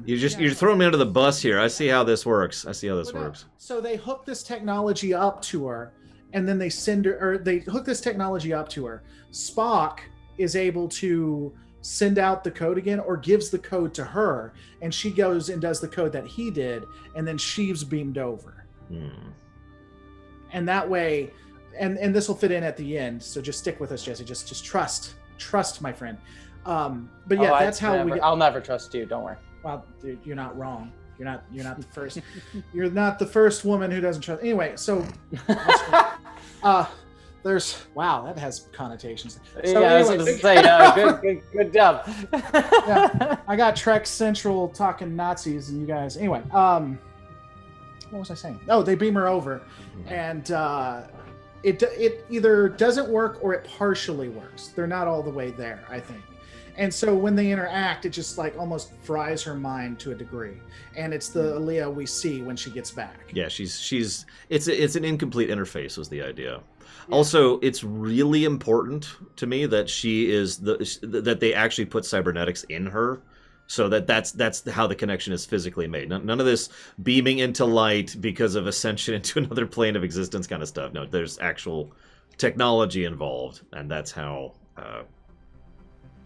You're throwing me under the bus here. I see how this works. Works. So they hook this technology up to her, and then they send her, or they hook this technology up to her. Spock is able to send out the code again, or gives the code to her, and she goes and does the code that he did, and then she's beamed over. And that way, and this will fit in at the end. So just stick with us, Jesse. Just trust, my friend. But yeah, that's how I'll never trust you. Don't worry. Well, dude, you're not wrong. You're not the first. You're not the first woman who doesn't trust. Anyway, so there's that has connotations. So yeah, anyway, I was going to say, good job. Yeah, I got Trek Central talking Nazis and you guys. Anyway, what was I saying? Oh, they beam her over, and it either doesn't work or it partially works. They're not all the way there, I think. And so when they interact, it just like almost fries her mind to a degree. And it's the Aaliyah we see when she gets back. Yeah, it's an incomplete interface was the idea. Yeah. Also, it's really important to me that that they actually put cybernetics in her, so that's how the connection is physically made. None of this beaming into light because of ascension into another plane of existence kind of stuff. No, there's actual technology involved, and that's how.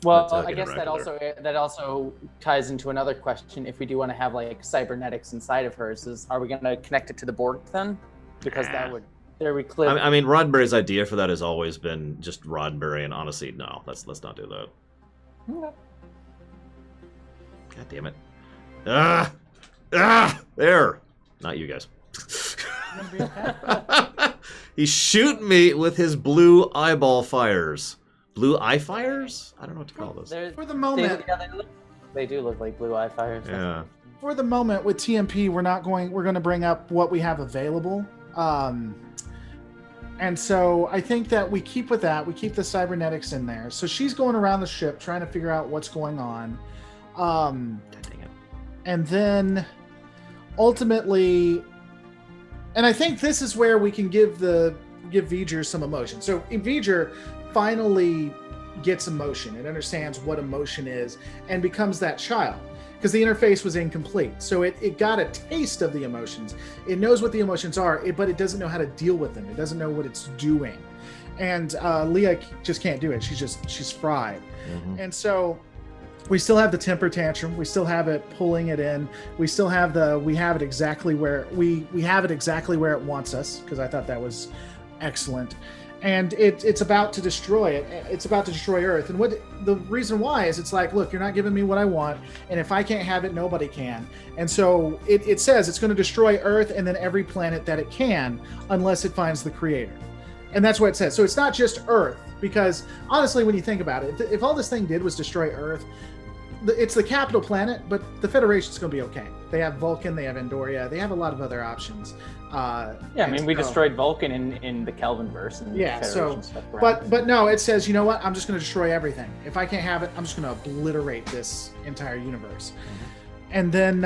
Well, I guess that also ties into another question. If we do want to have like cybernetics inside of hers, are we going to connect it to the Borg then? Because that would clearly. I mean, Roddenberry's idea for that has always been just Roddenberry, and honestly, no, let's not do that. Okay. God damn it! There, not you guys. He's shooting me with his blue eyeball fires. Blue eye fires? I don't know what to call those. For the moment, they do look like blue eye fires. Yeah. For the moment, with TMP, we're going to bring up what we have available. And so I think that we keep with that. We keep the cybernetics in there. So she's going around the ship trying to figure out what's going on. And then ultimately, and I think this is where we can give V'ger some emotion. So V'ger finally gets emotion. It understands what emotion is and becomes that child, because the interface was incomplete. So it got a taste of the emotions. It knows what the emotions are, but it doesn't know how to deal with them. It doesn't know what it's doing. And Leah just can't do it. She's fried. Mm-hmm. And so we still have the temper tantrum. We still have it pulling it in. We still have we have it exactly where we have it exactly where it wants us, because I thought that was excellent. And it's about to destroy it. It's about to destroy Earth. And what the reason why is, it's like, look, you're not giving me what I want, and if I can't have it, nobody can. And so it says it's going to destroy Earth and then every planet that it can, unless it finds the creator. And that's what it says. So it's not just Earth, because honestly, when you think about it, if all this thing did was destroy Earth, it's the capital planet, but the Federation's going to be okay. They have Vulcan, they have Andoria, they have a lot of other options. We destroyed Vulcan in the Kelvinverse. And Federation stuff but no, it says, you know what? I'm just going to destroy everything. If I can't have it, I'm just going to obliterate this entire universe. Mm-hmm. And then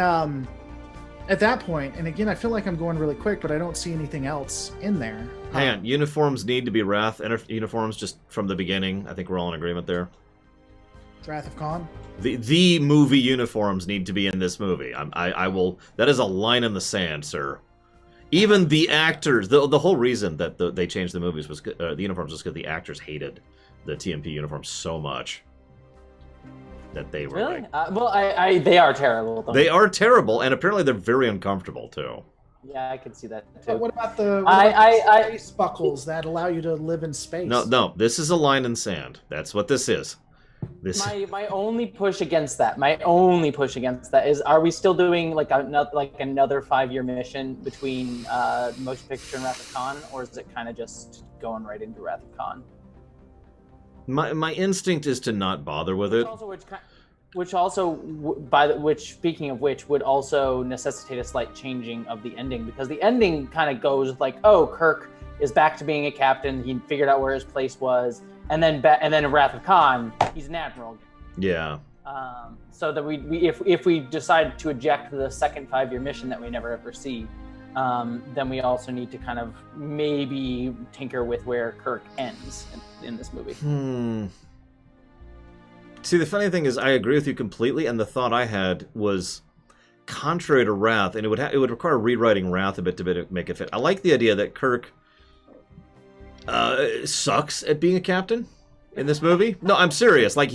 at that point, and again, I feel like I'm going really quick, but I don't see anything else in there. Hang on, uniforms need to be Wrath uniforms just from the beginning. I think we're all in agreement there. Wrath of Khan? The movie uniforms need to be in this movie. I will. That is a line in the sand, sir. Even the actors, the whole reason that they changed the movies was the uniforms was because the actors hated the TMP uniforms so much that they were really. They are terrible. They are terrible, and apparently they're very uncomfortable too. Yeah, I can see that too. But what about the space buckles that allow you to live in space? No, this is a line in sand. That's what this is. This My only push against that, is: are we still doing like another 5-year mission between Motion Picture and Wrath of Khan, or is it kind of just going right into Wrath of Khan? my instinct is to not bother with it. Speaking of which, would also necessitate a slight changing of the ending, because the ending kind of goes like, oh, Kirk is back to being a captain. He figured out where his place was, and then in Wrath of Khan, he's an admiral. Yeah. So that if we decide to eject the second 5-year mission that we never ever see, then we also need to kind of maybe tinker with where Kirk ends in this movie. See, the funny thing is, I agree with you completely, and the thought I had was contrary to Wrath, and it would require rewriting Wrath a bit to make it fit. I like the idea that Kirk sucks at being a captain in this movie. No, I'm serious. Like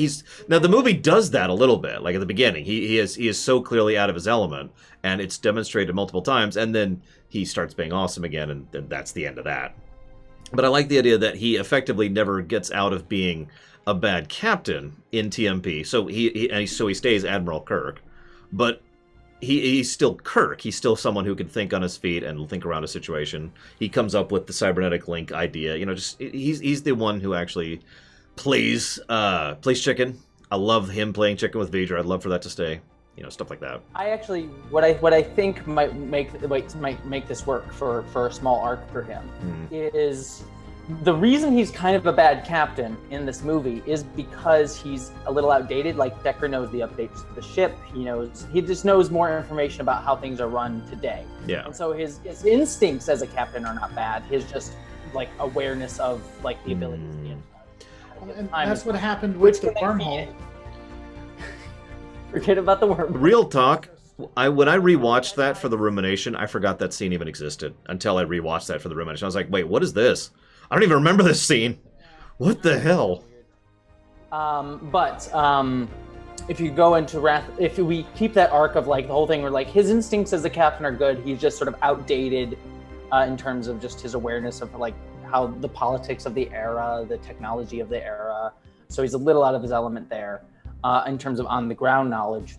now the movie does that a little bit. Like at the beginning, he is so clearly out of his element, and it's demonstrated multiple times, and then he starts being awesome again, and that's the end of that. But I like the idea that he effectively never gets out of being a bad captain in TMP. So he stays Admiral Kirk, but he's still Kirk. He's still someone who can think on his feet and think around a situation. He comes up with the cybernetic link idea. He's the one who actually plays chicken. I love him playing chicken with V'ger. I'd love for that to stay. Stuff like that. I actually, what I think might make this work for a small arc for him is the reason he's kind of a bad captain in this movie is because he's a little outdated. Like, Decker knows the updates to the ship. He just knows more information about how things are run today. Yeah. And so his instincts as a captain are not bad. His just like awareness of like the abilities. And that's what happened with the wormhole. Forget about the wormhole. Real talk. When I rewatched that for the rumination, I forgot that scene even existed until I rewatched that for the rumination. I was like, wait, what is this? I don't even remember this scene. What the hell? If you go into Wrath, if we keep that arc of like the whole thing where like his instincts as a captain are good, he's just sort of outdated in terms of just his awareness of like how the politics of the era, the technology of the era. So he's a little out of his element there in terms of on the ground knowledge.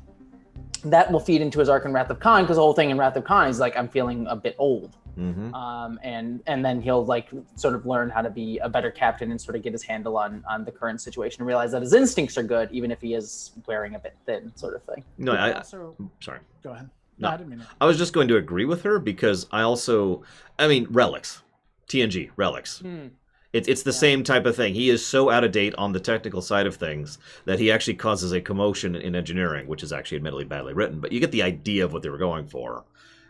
That will feed into his arc in Wrath of Khan, because the whole thing in Wrath of Khan is like, I'm feeling a bit old. Mm-hmm. And then he'll like sort of learn how to be a better captain and sort of get his handle on the current situation and realize that his instincts are good, even if he is wearing a bit thin, sort of thing. No, sorry. Go ahead. No, I didn't mean it. I was just going to agree with her because relics. TNG, relics. It's the same type of thing. He is so out of date on the technical side of things that he actually causes a commotion in engineering, which is actually admittedly badly written, but you get the idea of what they were going for.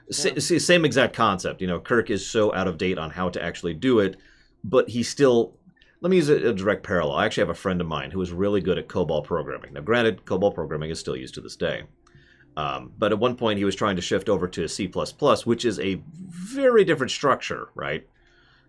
Yeah. Same exact concept. Kirk is so out of date on how to actually do it, but he still... Let me use a direct parallel. I actually have a friend of mine who is really good at COBOL programming. Now, granted, COBOL programming is still used to this day. But at one point, he was trying to shift over to C++, which is a very different structure, right?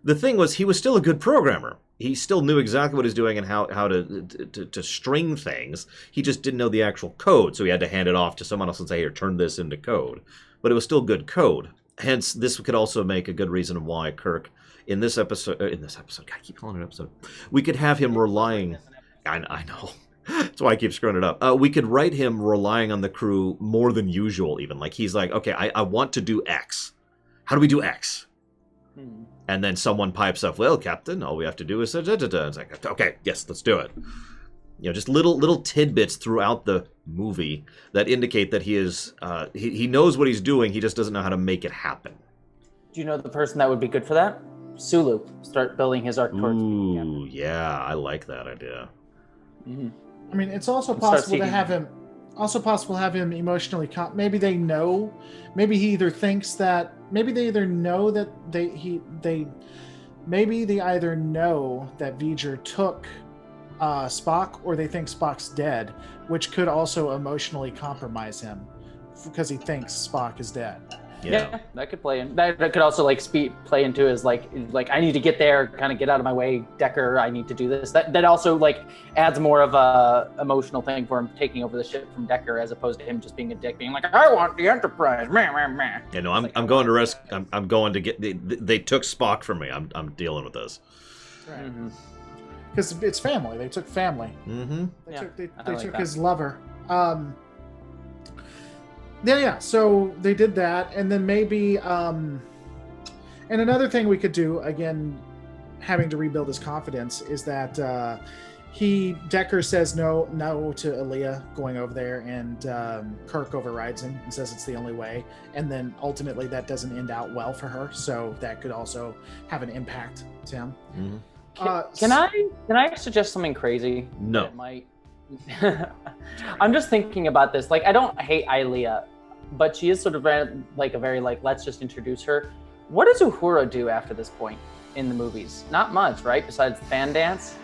The thing was, he was still a good programmer. He still knew exactly what he was doing and how to string things. He just didn't know the actual code, so he had to hand it off to someone else and say, here, turn this into code. But it was still good code. Hence, this could also make a good reason why Kirk, in this episode, God, I keep calling it episode, we could have him relying, I know, that's why I keep screwing it up. We could write him relying on the crew more than usual, even. Like, he's like, okay, I want to do X. How do we do X? And then someone pipes up, well, Captain, all we have to do is... It's like, okay, yes, let's do it. Just little tidbits throughout the movie that indicate that he is... he knows what he's doing, he just doesn't know how to make it happen. Do you know the person that would be good for that? Sulu. Start building his arc towards... Ooh, yeah, I like that idea. Mm-hmm. I mean, it's also possible to have him... emotionally maybe they know, maybe he either thinks that, maybe they either know that maybe they either know that V'ger took Spock, or they think Spock's dead, which could also emotionally compromise him because he thinks Spock is dead. Yeah, that could play in. That could also play into his like I need to get there, kind of get out of my way, Decker. I need to do this. That also adds more of a emotional thing for him taking over the ship from Decker, as opposed to him just being a dick, being like, I want the Enterprise. Yeah, no, I'm going to risk. I'm going to get. They took Spock from me. I'm dealing with this. Right. Mm-hmm. because it's family. They took family. Mm-hmm. They like took that. his lover. Yeah. So they did that, and then maybe. And another thing we could do, again, having to rebuild his confidence, is that Decker says no to Aaliyah going over there, and Kirk overrides him and says it's the only way, and then ultimately that doesn't end out well for her, so that could also have an impact to him. Mm-hmm. Can I suggest something crazy? No. That might. I'm just thinking about this. Like, I don't hate Aaliyah, but she is sort of like a very let's just introduce her. What does Uhura do after this point in the movies? Not much, right? Besides the fan dance.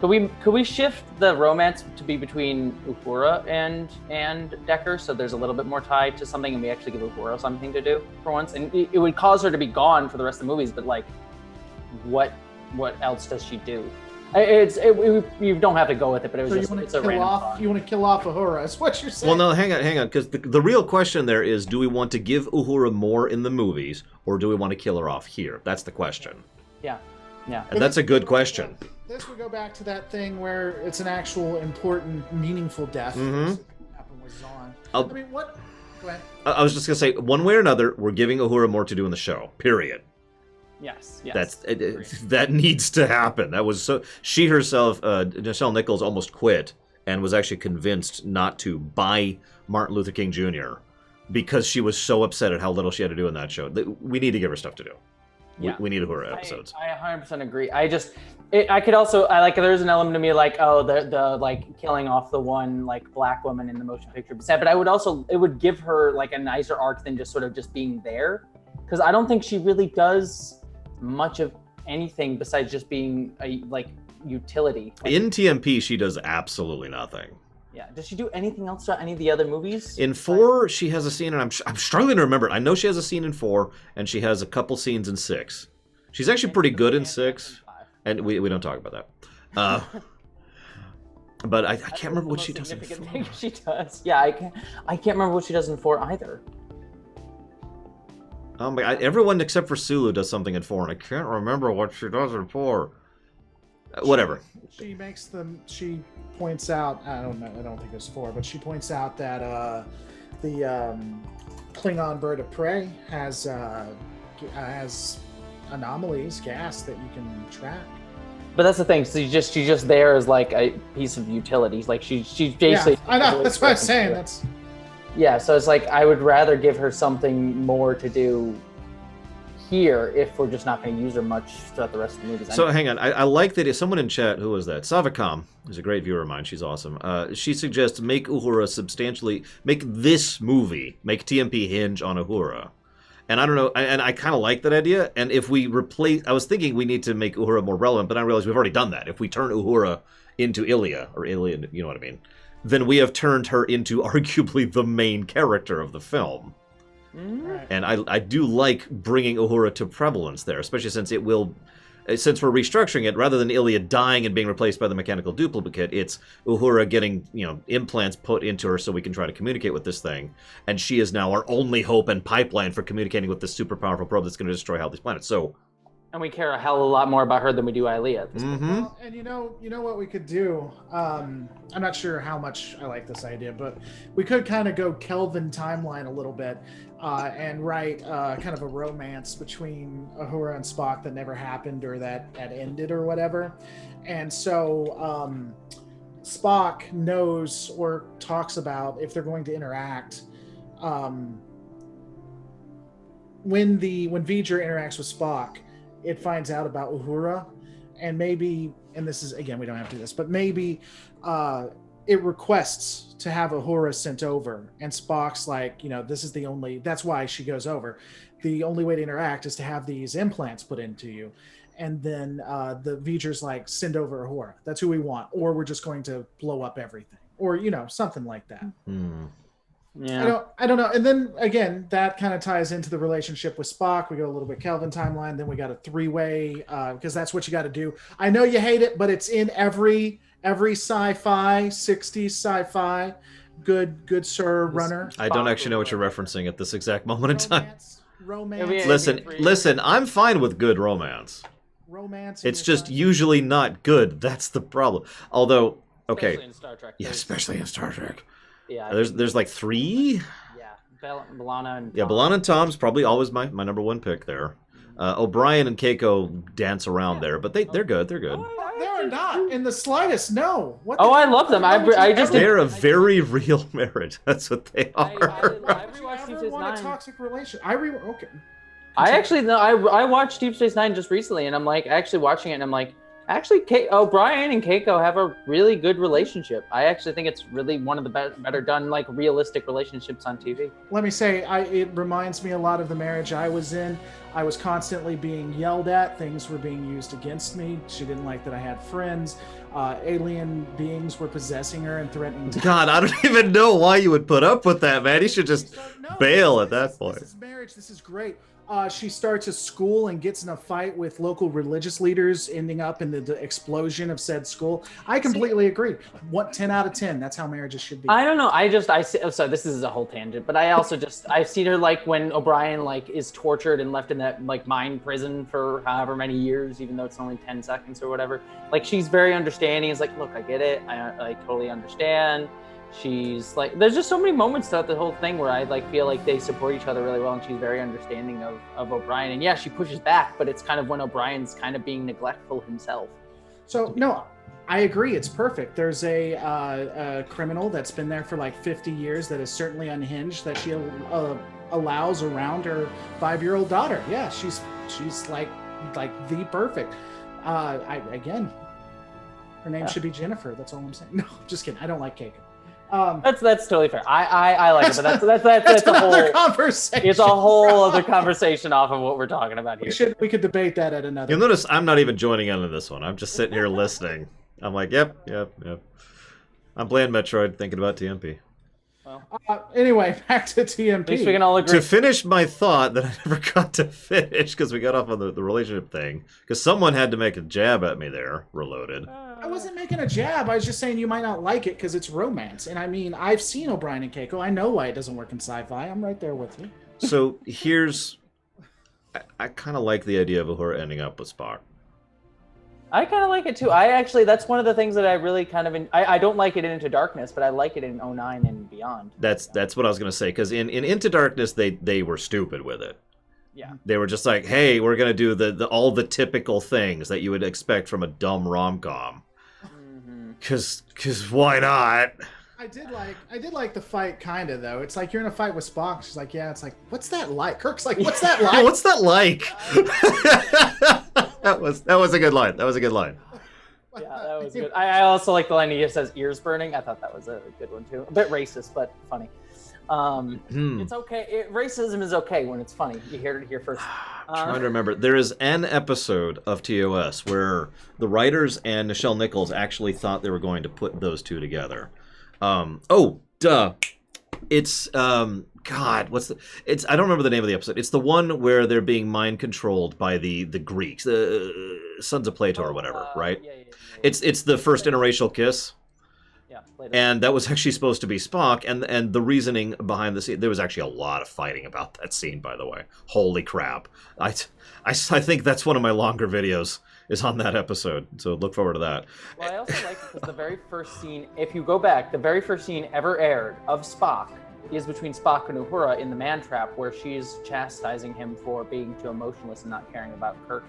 Could we shift the romance to be between Uhura and Decker, so there's a little bit more tied to something, and we actually give Uhura something to do for once, and it would cause her to be gone for the rest of the movies. But like, what else does she do? You don't have to go with it, but it was it's a random thought. You want to kill off Uhura? Is what you're saying? Well, no, hang on, because the real question there is: do we want to give Uhura more in the movies, or do we want to kill her off here? That's the question. Yeah. And that's a good question. This would go back to that thing where it's an actual important, meaningful death. Mm-hmm. Happened with Zahn. I'll- I mean, what? Go ahead. I was just gonna say, one way or another, we're giving Uhura more to do in the show. Period. Yes. That needs to happen. That was so. She herself, Nichelle Nichols, almost quit and was actually convinced not to buy Martin Luther King Jr. because she was so upset at how little she had to do in that show. We need to give her stuff to do. Yeah. We need Uhura episodes. I 100% agree. I could also, there's an element to me like, oh, the like killing off the one like black woman in the motion picture set, but it would give her like a nicer arc than just sort of just being there, because I don't think she really does much of anything besides just being a like utility. In TMP, she does absolutely nothing. Yeah. Does she do anything else to any of the other movies? In 4, she has a scene, and I'm struggling to remember it. I know she has a scene in 4, and she has a couple scenes in 6. She's actually pretty good in 6, and we don't talk about that. But I can't remember what she does in 4. Thing she does. Yeah, I can't remember what she does in 4 either. Oh my God, everyone except for Sulu does something in 4, and I can't remember what she does in 4. Whatever. She points out, I don't think it's 4, but she points out that the Klingon bird of prey has anomalies, gas that you can track. But that's the thing. So she's just there as like a piece of utility. Like she's basically. Yeah, I know. That's what I'm saying. Yeah. So it's like I would rather give her something more to do here if we're just not going to use her much throughout the rest of the movies. So hang on. I like that someone in chat, who was that? Savicom, who's a great viewer of mine. She's awesome. She suggests make this movie, make TMP hinge on Uhura. And I don't know, and I kind of like that idea. And if we replace, I was thinking we need to make Uhura more relevant, but I realized we've already done that. If we turn Uhura into Ilya, or Ilya, you know what I mean, then we have turned her into arguably the main character of the film. Right. And I do like bringing Uhura to prevalence there, especially since it will, since we're restructuring it, rather than Ilya dying and being replaced by the mechanical duplicate, it's Uhura getting, implants put into her so we can try to communicate with this thing. And she is now our only hope and pipeline for communicating with this super powerful probe that's going to destroy all these planets. So, and we care a hell of a lot more about her than we do Ilya at this point. Well, and you know what we could do? I'm not sure how much I like this idea, but we could kind of go Kelvin timeline a little bit and write kind of a romance between Uhura and Spock that never happened or that ended or whatever. And so Spock knows or talks about if they're going to interact. When V'ger interacts with Spock, it finds out about Uhura, and maybe, and this is, again, we don't have to do this, but maybe it requests to have Uhura sent over, and Spock's like, this is the only, that's why she goes over. The only way to interact is to have these implants put into you. And then the V'ger's like, send over Uhura. That's who we want. Or we're just going to blow up everything. Or, something like that. Yeah. I don't know. And then again, that kind of ties into the relationship with Spock. We got a little bit Kelvin timeline. Then we got a 3-way because that's what you got to do. I know you hate it, but it's in every sci-fi, 60s sci-fi. Good sir runner. I don't actually know what you're referencing at this exact moment in time. Romance. Listen, I'm fine with good romance. romance. in It's your just sci-fi. usually not good. That's the problem. Although, okay, Especially in Star Trek. yeah, there's- especially in Star Trek. Yeah. I There's think like 3. Yeah, B'Elanna and Yeah, Tom. B'Elanna and Tom's probably always my number 1 pick there. O'Brien and Keiko dance around there, but they're good. They're good. They're not in the slightest. No. What? Oh, the- I love them. I just They're a very real marriage. That's what they are. Why would you rewatched Deep ever Space want a Nine. toxic relation? Okay. I actually no, I watched Deep Space Nine just recently, and I'm like actually watching it, and I'm like, actually, O'Brien and Keiko have a really good relationship. I actually think it's really one of the better done, like realistic relationships on TV. Let me say, it reminds me a lot of the marriage I was in. I was constantly being yelled at. Things were being used against me. She didn't like that I had friends. Alien beings were possessing her and threatening to God, I don't even know why you would put up with that, man. You should just No, bail at this that point. This is marriage. This is great. She starts a school and gets in a fight with local religious leaders, ending up in the explosion of said school. I completely agree. 10 out of 10. That's how marriages should be. I don't know. So this is a whole tangent, but I also I've seen her like when O'Brien like is tortured and left in that like mine prison for however many years, even though it's only 10 seconds or whatever. Like she's very understanding. It's like, look, I get it. I totally understand. She's like, there's just so many moments throughout the whole thing where I like feel like they support each other really well, and she's very understanding of O'Brien. And yeah, she pushes back, but it's kind of when O'Brien's kind of being neglectful himself. So no, I agree. It's perfect. There's a criminal that's been there for like 50 years that is certainly unhinged that she allows around her 5-year-old daughter. Yeah, she's like the perfect. Again, her name should be Jennifer. That's all I'm saying. No, just kidding. I don't like Keiko. That's totally fair. I like it, but that's a another whole conversation. it's a whole other conversation off of what we're talking about here. We could debate that at another. You'll notice I'm not even joining in on this one. I'm just sitting here listening. I'm like, yep. I'm playing Metroid, thinking about TMP. Anyway, back to TMP. At least we can all agree. To finish my thought that I never got to finish because we got off on the relationship thing, because someone had to make a jab at me there, Reloaded. I wasn't making a jab. I was just saying you might not like it because it's romance. And I mean, I've seen O'Brien and Keiko. I know why it doesn't work in sci-fi. I'm right there with you. So here's... I kind of like the idea of Uhura ending up with Spock. I kind of like it too. That's one of the things that I really kind of I don't like it in Into Darkness, but I like it in 09 and beyond. That's what I was going to say, because in Into Darkness, they were stupid with it. Yeah. They were just like, hey, we're going to do all the typical things that you would expect from a dumb rom-com. Because why not? I did like the fight, kind of though. It's like you're in a fight with Spock. She's like, yeah. It's like, what's that like? Kirk's like, what's that like? What's that like? that was a good line. That was a good line. Yeah, that was good. I also like the line he just says ears burning. I thought that was a good one too. A bit racist, but funny. It's okay. Racism is okay when it's funny. You heard it here first. Trying to remember. There is an episode of TOS where the writers and Nichelle Nichols actually thought they were going to put those two together. It's God, it's I don't remember the name of the episode. It's the one where they're being mind controlled by the Greeks, the Sons of Plato or whatever, right? Yeah. It's the first interracial kiss. Yeah, Plato. And that was actually supposed to be Spock, and the reasoning behind the scene, there was actually a lot of fighting about that scene, by the way. Holy crap. I think that's one of my longer videos, is on that episode, so look forward to that. Well, I also like it because the very first scene, if you go back, the very first scene ever aired of Spock is between Spock and Uhura in the man trap, where she's chastising him for being too emotionless and not caring about Kirk.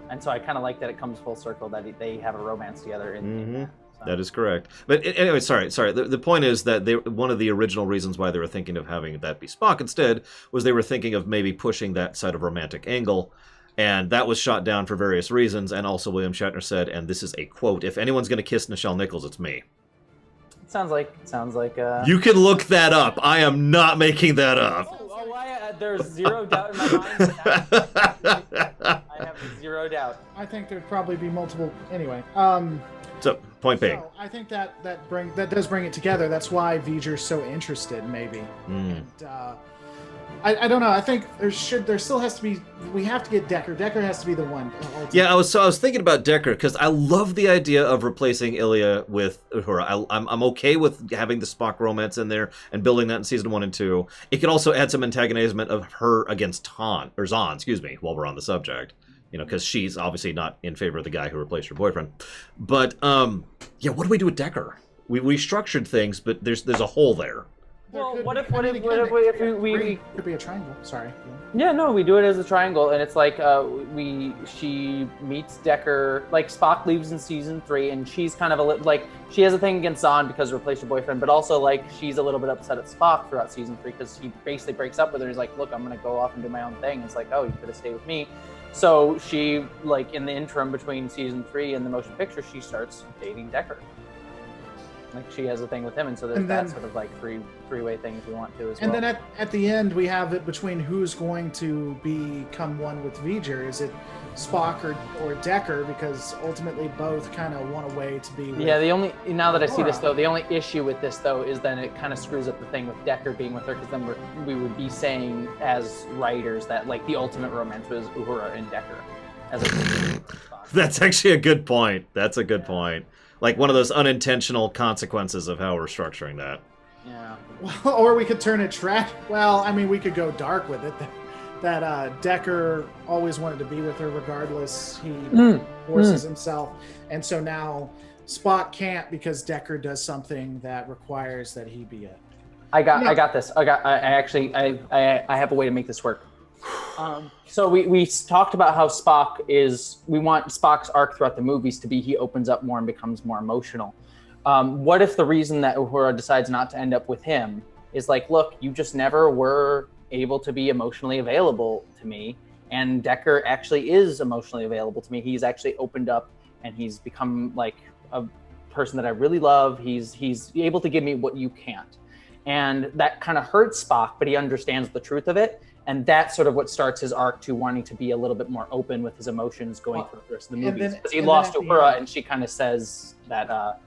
And so I kind of like that it comes full circle that they have a romance together in that. So. That is correct. But anyway, sorry. The point is that one of the original reasons why they were thinking of having that be Spock instead was they were thinking of maybe pushing that side of romantic angle. And that was shot down for various reasons. And also William Shatner said, and this is a quote, if anyone's going to kiss Nichelle Nichols, it's me. It sounds like You can look that up. I am not making that up. There's zero doubt in my mind. I have zero doubt. I think there'd probably be multiple. Anyway. So, point being. So I think that does bring it together. That's why V'ger's so interested, maybe. And, I don't know. I think there still has to be. We have to get Decker. Decker has to be the one. Yeah, I was thinking about Decker because I love the idea of replacing Ilya with Uhura. I'm okay with having the Spock romance in there and building that in season 1 and 2. It could also add some antagonism of her against Zahn, while we're on the subject. because she's obviously not in favor of the guy who replaced her boyfriend. But yeah, what do we do with Decker? We structured things, but there's a hole there. Well, Could what be- if I mean, if we could be a triangle. Sorry. Yeah, no, we do it as a triangle, and it's like she meets Decker, like Spock leaves in season 3, and she's kind of like she has a thing against Zahn because of replaced her boyfriend, but also like she's a little bit upset at Spock throughout season 3 because he basically breaks up with her. He's like, look, I'm gonna go off and do my own thing. It's like, oh, you could have stayed with me. So she, like, in the interim between season 3 and the motion picture, she starts dating Decker. Like, she has a thing with him, and so there's that sort of like three-way thing if we want to as well. And then at the end, we have it between who's going to become one with V'ger. Is it Spock or Decker? Because ultimately both kind of want a way to be with... Yeah, now that I see this, though, the only issue with this, though, is then it kind of screws up the thing with Decker being with her, because then we would be saying as writers that, like, the ultimate romance was Uhura and Decker. That's actually a good point. That's a good point. Like one of those unintentional consequences of how we're structuring that. Yeah. Well, or we could turn it Well, I mean, we could go dark with it. That Decker always wanted to be with her regardless. He forces himself. And so now Spock can't because Decker does something that requires that he be it. I got this. I have a way to make this work. So we talked about how we want Spock's arc throughout the movies to be he opens up more and becomes more emotional. What if the reason that Uhura decides not to end up with him is like, look, you just never were able to be emotionally available to me, and Decker actually is emotionally available to me. He's actually opened up and he's become like a person that I really love. He's able to give me what you can't. And that kind of hurts Spock, but he understands the truth of it. And that's sort of what starts his arc to wanting to be a little bit more open with his emotions going through the rest of the movies. Because he lost Uhura, and she kind of says that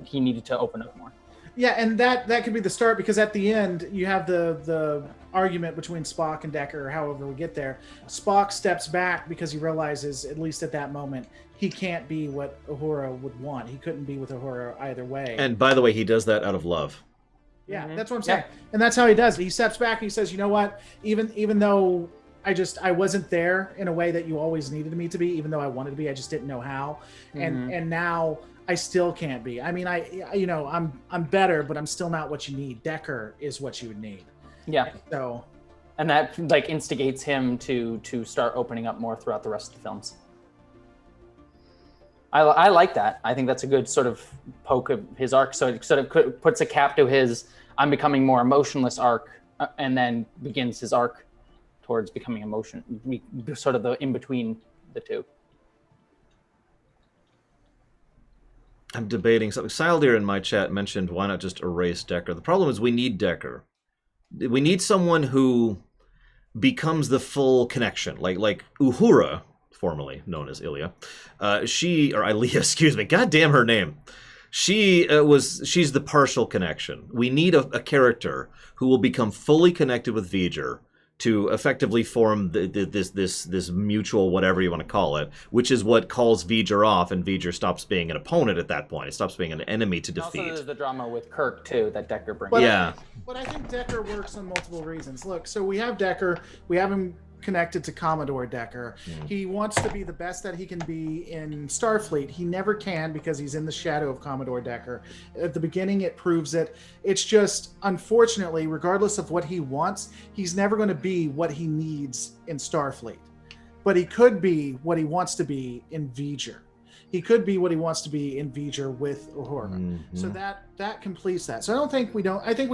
he needed to open up more. Yeah, and that could be the start, because at the end you have the argument between Spock and Decker, however we get there. Spock steps back because he realizes, at least at that moment, he can't be what Uhura would want. He couldn't be with Uhura either way. And by the way, he does that out of love. Yeah, that's what I'm saying. Yeah. And that's how he does it. He steps back and he says, you know what, even though I wasn't there in a way that you always needed me to be, even though I wanted to be, I just didn't know how. And now I still can't be. I mean, I'm better, but I'm still not what you need. Decker is what you would need. Yeah. So, and that like instigates him to start opening up more throughout the rest of the films. I like that. I think that's a good sort of poke of his arc. So it sort of puts a cap to his I'm becoming more emotionless arc, and then begins his arc towards becoming sort of the in between the two. I'm debating something. Sildeer in my chat mentioned why not just erase Decker. The problem is we need Decker. We need someone who becomes the full connection, like Uhura, formerly known as Ilya. Ilya, excuse me. God damn her name. She's the partial connection. We need a character who will become fully connected with V'ger to effectively form this mutual whatever you want to call it, which is what calls V'ger off, and V'ger stops being an opponent at that point. It stops being an enemy to defeat. Also, there's the drama with Kirk too that Decker brings. But I think Decker works on multiple reasons. Look, so we have Decker. We have him connected to Commodore Decker. He wants to be the best that he can be in Starfleet. He never can because he's in the shadow of Commodore Decker. At the beginning, it proves it. It's just, unfortunately, regardless of what he wants, he's never going to be what he needs in Starfleet. But he could be what he wants to be in V'ger. He could be what he wants to be in V'ger with Uhura. So that completes that. So I don't think I think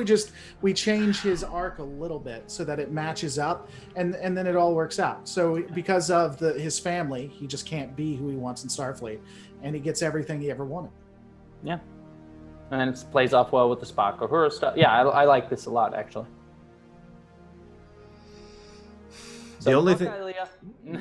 we change his arc a little bit so that it matches up, and then it all works out. So because of his family, he just can't be who he wants in Starfleet, and he gets everything he ever wanted. Yeah. And then it plays off well with the Spock Uhura stuff. Yeah, I like this a lot, actually. The only thing,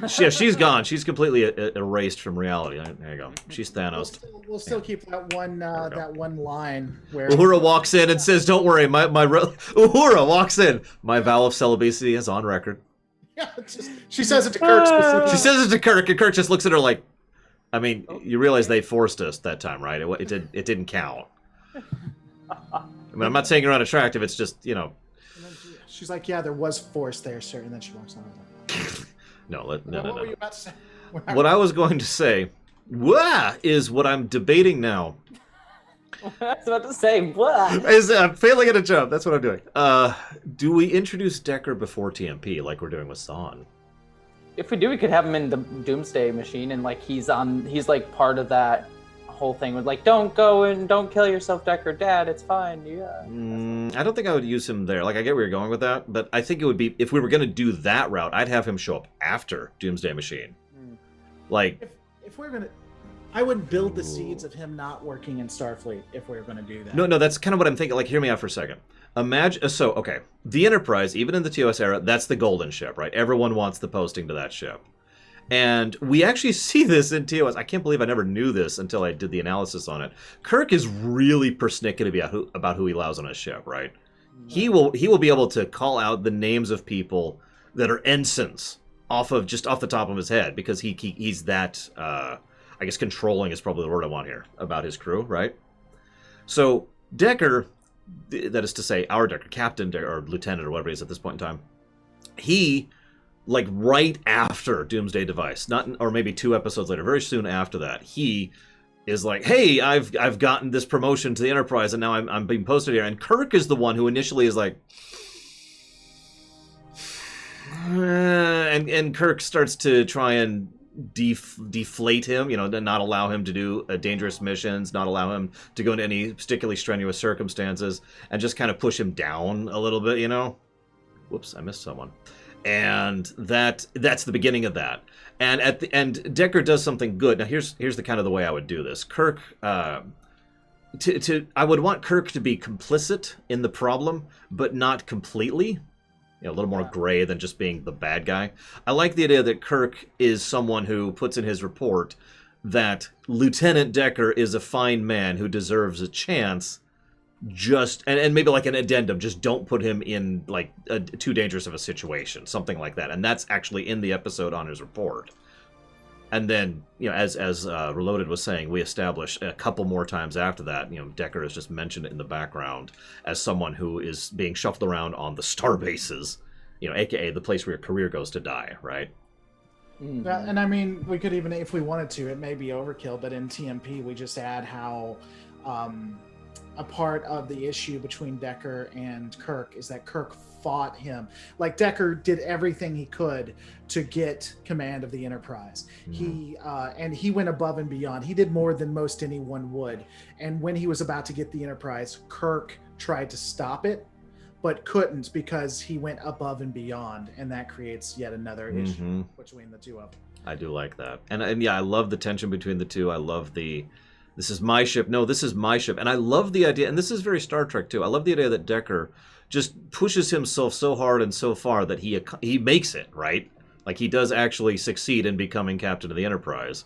she's gone. She's completely erased from reality. There you go. She's Thanos. We'll still keep that one line where Uhura walks in and says, "Don't worry, Uhura walks in. My vow of celibacy is on record." Yeah, she says it to Kirk specifically. She says it to Kirk, and Kirk just looks at her like, "I mean, you realize they forced us that time, right? It didn't count." I mean, I'm not saying you're unattractive. It's just, She's like, "Yeah, there was force there, sir," and then she walks on. No. What were you about to say? what I was going to say, is what I'm debating now. I was about to say, what? I'm failing at a job. That's what I'm doing. Do we introduce Decker before TMP, like we're doing with Zahn? If we do, we could have him in the Doomsday Machine, and like he's like part of that whole thing with like, don't go and don't kill yourself, Decker. Dad, it's fine. Yeah. I don't think I would use him there. Like, I get where you're going with that, but I think it would be, if we were going to do that route, I'd have him show up after Doomsday Machine. Like, if we're gonna, I would build the seeds of him not working in Starfleet if we were going to do that. no, that's kind of what I'm thinking. Like, hear me out for a second. Imagine, so, okay, the Enterprise, even in the TOS era, that's the golden ship, right? Everyone wants the posting to that ship. And we actually see this in TOS. I can't believe I never knew this until I did the analysis on it. Kirk is really persnickety about who he allows on his ship, right? He will be able to call out the names of people that are ensigns off the top of his head, because he's that, I guess controlling is probably the word I want here, about his crew, right? So Decker, that is to say our Decker, Captain or Lieutenant or whatever he is at this point in time, he, like right after Doomsday Device, or maybe 2 episodes later, very soon after that, he is like, hey, I've gotten this promotion to the Enterprise, and now I'm being posted here. And Kirk is the one who initially is like, and Kirk starts to try and deflate him, not allow him to do dangerous missions, not allow him to go into any particularly strenuous circumstances, and just kind of push him down a little bit, Whoops, I missed someone. And that's the beginning of that. And at the end, Decker does something good. Now here's the kind of the way I would do this. Kirk, I would want Kirk to be complicit in the problem, but not completely. A little more gray than just being the bad guy. I like the idea that Kirk is someone who puts in his report that Lieutenant Decker is a fine man who deserves a chance. And maybe like an addendum, just don't put him in like too dangerous of a situation, something like that. And that's actually in the episode on his report. And then, as Reloaded was saying, we establish a couple more times after that, Decker is just mentioned in the background as someone who is being shuffled around on the star bases, aka the place where your career goes to die, right? Mm-hmm. And I mean, we could even, if we wanted to, it may be overkill, but in TMP we just add how a part of the issue between Decker and Kirk is that Kirk fought him. Like, Decker did everything he could to get command of the Enterprise. Mm-hmm. He went above and beyond. He did more than most anyone would. And when he was about to get the Enterprise, Kirk tried to stop it, but couldn't, because he went above and beyond, and that creates yet another issue between the two of them. I do like that. And yeah, I love the tension between the two. I love this is my ship. No, this is my ship. And I love the idea, and this is very Star Trek too. I love the idea that Decker just pushes himself so hard and so far that he makes it, right? Like, he does actually succeed in becoming captain of the Enterprise,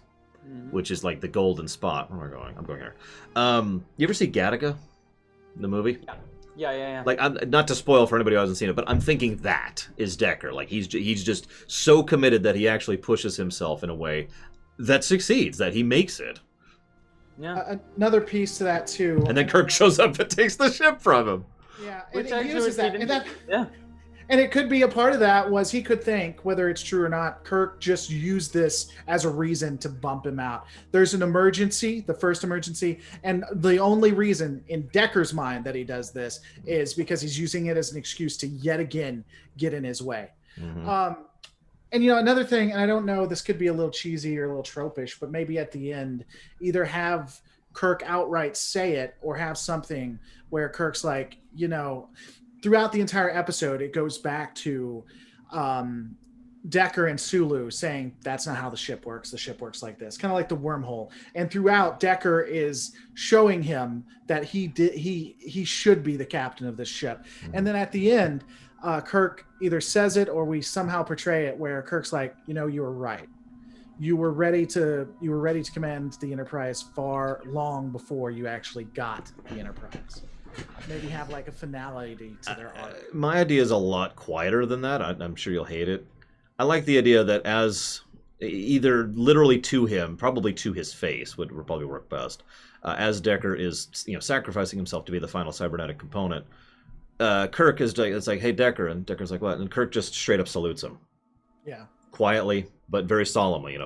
which is like the golden spot. Where am I going? I'm going here. You ever see Gattaca, the movie? Yeah. Like, not to spoil for anybody who hasn't seen it, but I'm thinking that is Decker. Like, he's just so committed that he actually pushes himself in a way that succeeds, that he makes it. Yeah. Another piece to that too. And then Kirk shows up and takes the ship from him. Yeah, Which and he uses that. Yeah. And it could be a part of that was he could think, whether it's true or not, Kirk just used this as a reason to bump him out. There's an emergency, the first emergency, and the only reason in Decker's mind that he does this is because he's using it as an excuse to yet again get in his way. Mm-hmm. And another thing, and I don't know, this could be a little cheesy or a little tropish, but maybe at the end, either have Kirk outright say it, or have something where Kirk's like, throughout the entire episode, it goes back to Decker and Sulu saying, that's not how the ship works. The ship works like this, kind of like the wormhole. And throughout, Decker is showing him that he should be the captain of this ship. Mm-hmm. And then at the end, Kirk either says it, or we somehow portray it where Kirk's like, you were right. You were ready to command the Enterprise long before you actually got the Enterprise. Maybe have like a finality to their arc. My idea is a lot quieter than that. I'm sure you'll hate it. I like the idea that as either literally to him, probably to his face would probably work best, as Decker is sacrificing himself to be the final cybernetic component. Kirk is like, hey, Decker, and Decker's like, what? And Kirk just straight up salutes him. Yeah. Quietly, but very solemnly,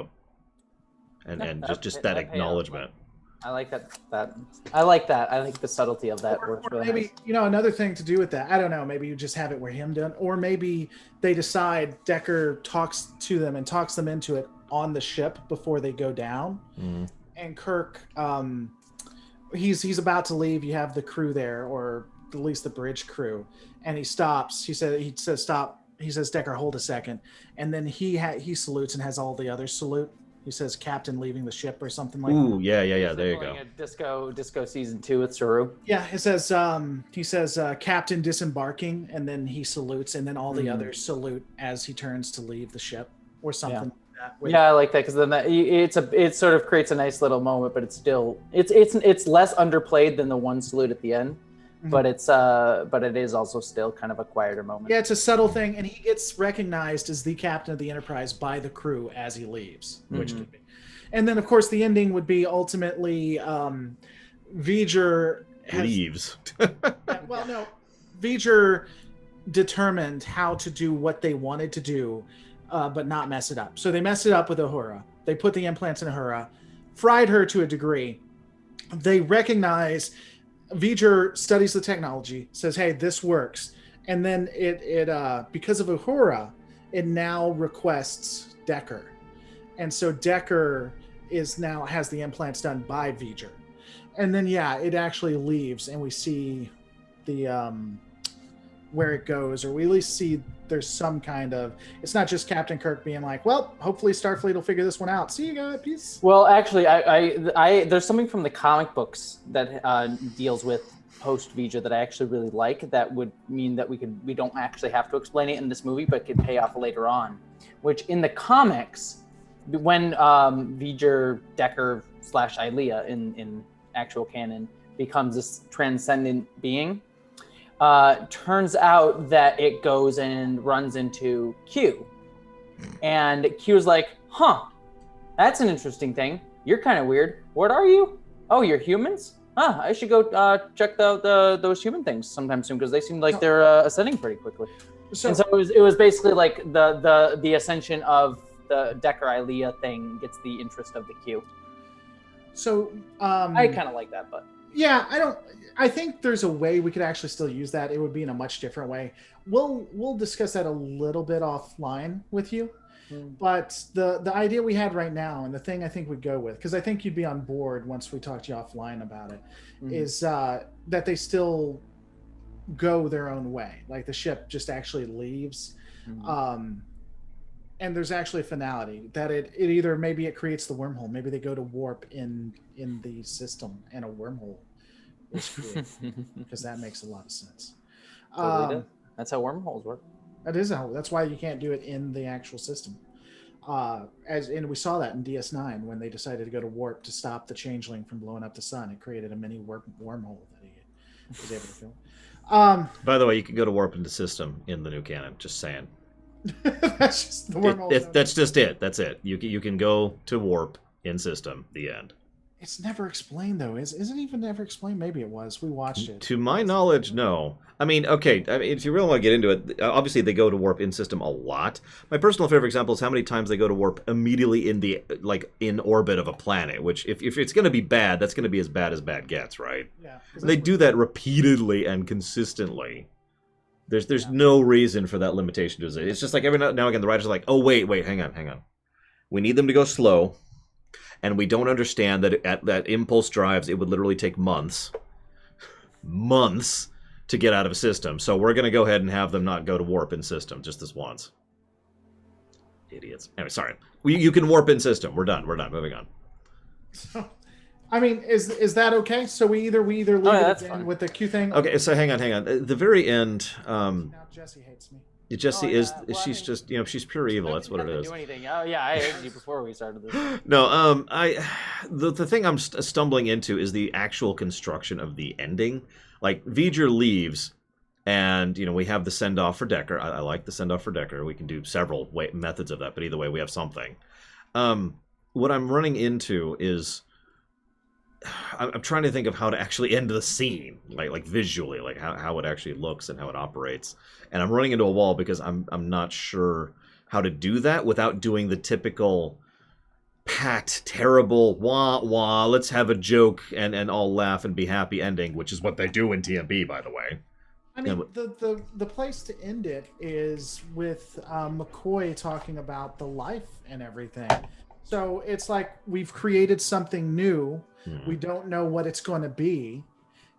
and just that That payoff. acknowledgement. I like that. I like that. I like the subtlety of that. Works really maybe nice. another thing to do with that. I don't know. Maybe you just have it where him done, or maybe they decide Decker talks to them and talks them into it on the ship before they go down. Mm. And Kirk, he's about to leave. You have the crew there, or at least the bridge crew, and he stops. He says stop. He says, Decker, hold a second, and then he salutes and has all the others salute. He says, Captain leaving the ship or something like that. Ooh, yeah. There you go. A disco season 2 with Saru. Yeah, it says Captain disembarking, and then he salutes, and then all the others salute as he turns to leave the ship or something like that. Yeah, I like that because then it sort of creates a nice little moment, but it's still it's less underplayed than the one salute at the end. But it is also still kind of a quieter moment. Yeah, it's a subtle thing, and he gets recognized as the captain of the Enterprise by the crew as he leaves, which could be. And then, of course, the ending would be ultimately V'ger leaves. V'ger determined how to do what they wanted to do, but not mess it up. So they messed it up with Uhura. They put the implants in Uhura, fried her to a degree. They recognize. V'ger studies the technology, says, "Hey, this works," and then it because of Uhura, it now requests Decker, and so Decker has the implants done by V'ger, and then it actually leaves, and we see the where it goes, or we at least see there's some kind of. It's not just Captain Kirk being like, "Well, hopefully Starfleet will figure this one out." See you guys, peace. Well, actually, I there's something from the comic books that deals with post V'ger that I actually really like. That would mean that we don't actually have to explain it in this movie, but could pay off later on. Which in the comics, when V'ger, Decker / Ilea in actual canon becomes this transcendent being. Turns out that it goes and runs into Q. And Q's like, that's an interesting thing. You're kind of weird. What are you? Oh, you're humans? I should go check those human things sometime soon because they seem like they're ascending pretty quickly. So it was basically like the ascension of the Decker Ilea thing gets the interest of the Q. So I kind of like that, but yeah, I think there's a way we could actually still use that. It would be in a much different way. We'll discuss that a little bit offline with you. But the idea we had right now, and the thing I think we'd go with, because I think you'd be on board once we talk to you offline about it, is that they still go their own way. Like the ship just actually leaves. And there's actually a finality that it either maybe it creates the wormhole. Maybe they go to warp in the system and a wormhole is created because that makes a lot of sense. Totally that's how wormholes work. That's why you can't do it in the actual system. And we saw that in DS9 when they decided to go to warp to stop the changeling from blowing up the sun. It created a mini wormhole that he was able to fill. By the way, you can go to warp in the system in the new canon. Just saying. That's just the wormhole. That's just it. That's it. You can go to warp in system. The end. It's never explained though. Is it even ever explained? Maybe it was. We watched it. To my knowledge, no. I mean, okay. I mean, if you really want to get into it, obviously they go to warp in system a lot. My personal favorite example is how many times they go to warp immediately in orbit of a planet. Which, if it's going to be bad, that's going to be as bad gets, right? Yeah. They do that repeatedly and consistently. There's no reason for that limitation to exist. It's just like every now and again the writers are like, oh wait, hang on. We need them to go slow. And we don't understand that that impulse drives, it would literally take months to get out of a system. So we're going to go ahead and have them not go to warp in system just this once. Idiots. Anyway, sorry. You can warp in system. We're done. Moving on. So, I mean, is that okay? So we either leave it in with the Q thing. Okay, so hang on. At the very end, now Jesse hates me. Jesse she's just she's pure evil. That's what it is. Do anything. Oh yeah, I hated you before we started this. No, the thing I'm stumbling into is the actual construction of the ending. Like V'ger leaves, and we have the send off for Decker. I like the send off for Decker. We can do several methods of that, but either way, we have something. What I'm running into is I'm trying to think of how to actually end the scene, like visually, like how it actually looks and how it operates. And I'm running into a wall because I'm not sure how to do that without doing the typical pat, terrible, wah wah, let's have a joke and all laugh and be happy ending, which is what they do in TMB, by the way. I mean, the place to end it is with McCoy talking about the life and everything. So it's like we've created something new. We don't know what it's going to be.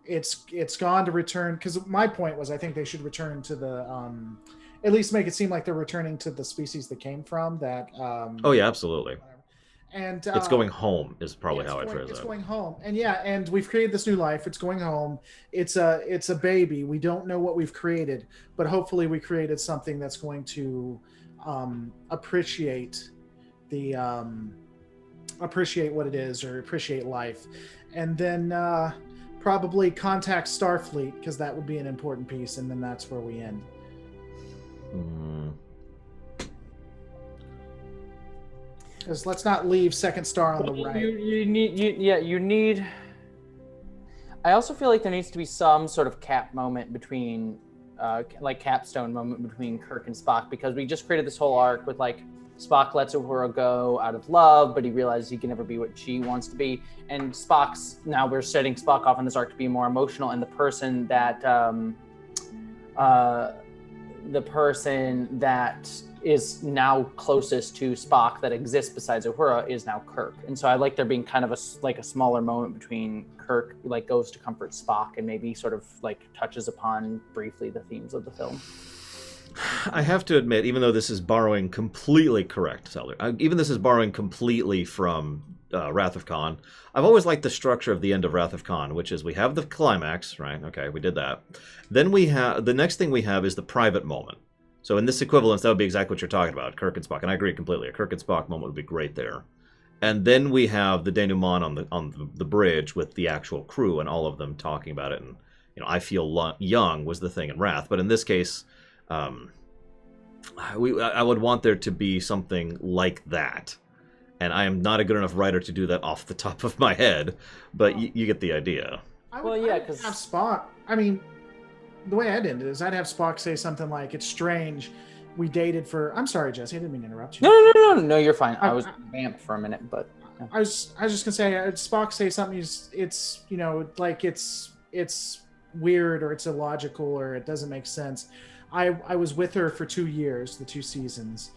It's gone to return, because my point was I think they should return to the at least make it seem like they're returning to the species they came from. That Oh yeah, absolutely. and It's going home is probably how I'd phrase it. It's going home, and we've created this new life. It's going home. It's a baby. We don't know what we've created, but hopefully we created something that's going to appreciate appreciate what it is, or appreciate life, and then probably contact Starfleet, because that would be an important piece, and then that's where we end. Because let's not leave Second Star on the right. You need. I also feel like there needs to be some sort of cap moment between, like capstone moment between Kirk and Spock, because we just created this whole arc with like Spock lets Uhura go out of love, but he realizes he can never be what she wants to be. And now we're setting Spock off on this arc to be more emotional, and the person that is now closest to Spock that exists besides Uhura is now Kirk. And so I like there being kind of a smaller moment between Kirk, like goes to comfort Spock and maybe sort of like touches upon briefly the themes of the film. I have to admit, even though this is borrowing completely from Wrath of Khan, I've always liked the structure of the end of Wrath of Khan, which is we have the climax, right? Okay, we did that. Then we have the next thing we have is the private moment. So in this equivalence, that would be exactly what you're talking about, Kirk and Spock, and I agree completely. A Kirk and Spock moment would be great there. And then we have the denouement on the bridge with the actual crew and all of them talking about it. And I feel young was the thing in Wrath, but in this case, I would want there to be something like that. And I am not a good enough writer to do that off the top of my head, but you get the idea. I would have Spock. I mean, the way I'd end it is I'd have Spock say something like, "It's strange, we dated for." I'm sorry, Jesse, I didn't mean to interrupt you. No, you're fine. I was vamped for a minute, but yeah. I was just gonna say, Spock say something. It's like it's weird, or it's illogical, or it doesn't make sense. I was with her for 2 years, the 2 seasons.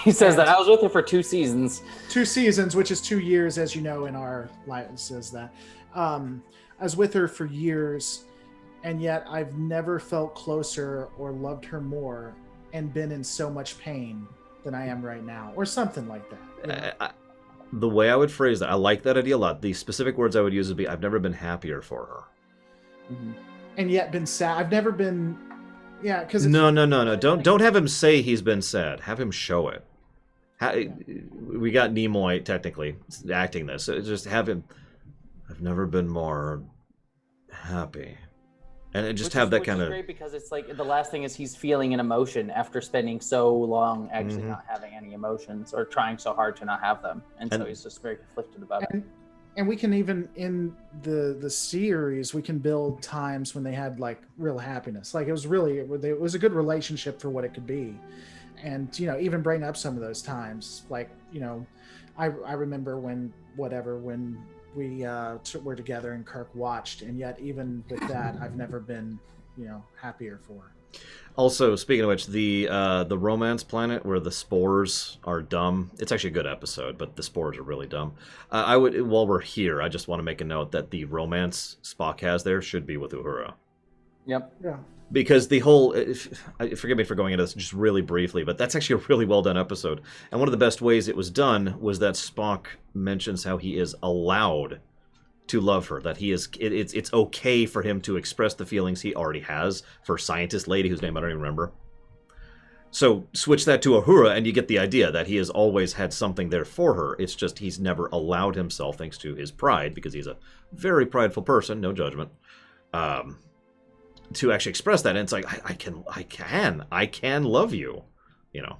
He says that I was with her for 2 seasons. 2 seasons, which is 2 years, as you know, in our life, it says that. I was with her for years, and yet I've never felt closer or loved her more and been in so much pain than I am right now, or something like that. The way I would phrase that, I like that idea a lot. The specific words I would use would be, I've never been happier for her. Mm-hmm. And yet been sad. I've never been... Yeah, because No. Don't have him say he's been sad. Have him show it. We got Nimoy technically acting this. So just have him. I've never been more happy, and just have that kind of. Great, because it's like the last thing is he's feeling an emotion after spending so long actually not having any emotions, or trying so hard to not have them, and so he's just very conflicted about it. And we can even, in the series, we can build times when they had like real happiness. Like it was a good relationship for what it could be. And, even bring up some of those times. Like, I remember when we were together and Kirk watched. And yet even with that, I've never been, happier for. Also, speaking of which, the romance planet where the spores are dumb. It's actually a good episode, but the spores are really dumb. While we're here, I just want to make a note that the romance Spock has there should be with Uhura. Yep. Yeah. Because the whole, forgive me for going into this just really briefly, but that's actually a really well done episode. And one of the best ways it was done was that Spock mentions how he is allowed to love her, that it's okay for him to express the feelings he already has for scientist lady whose name I don't even remember. So switch that to Uhura and you get the idea that he has always had something there for her. It's just he's never allowed himself, thanks to his pride, because he's a very prideful person, no judgment, to actually express that. And it's like, I can love you,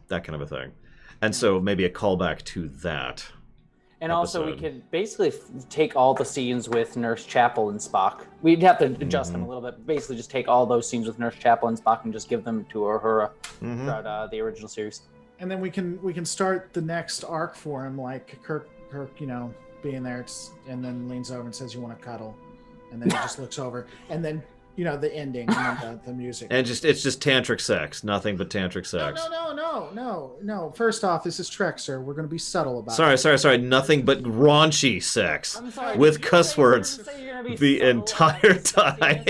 that kind of a thing. And so maybe a callback to that. And episode. Also, we could basically take all the scenes with Nurse Chapel and Spock. We'd have to adjust them a little bit. Basically, just take all those scenes with Nurse Chapel and Spock and just give them to Uhura throughout the original series. And then we can start the next arc for him, like Kirk, being there, and then leans over and says, "You want to cuddle?" And then he just looks over, and then the ending, and then the music. And it's just tantric sex, nothing but tantric sex. No. First off, this is Trek, sir. We're going to be subtle about it. Sorry. Nothing but raunchy sex I'm sorry, with did you cuss say words you're gonna be the subtle entire about time.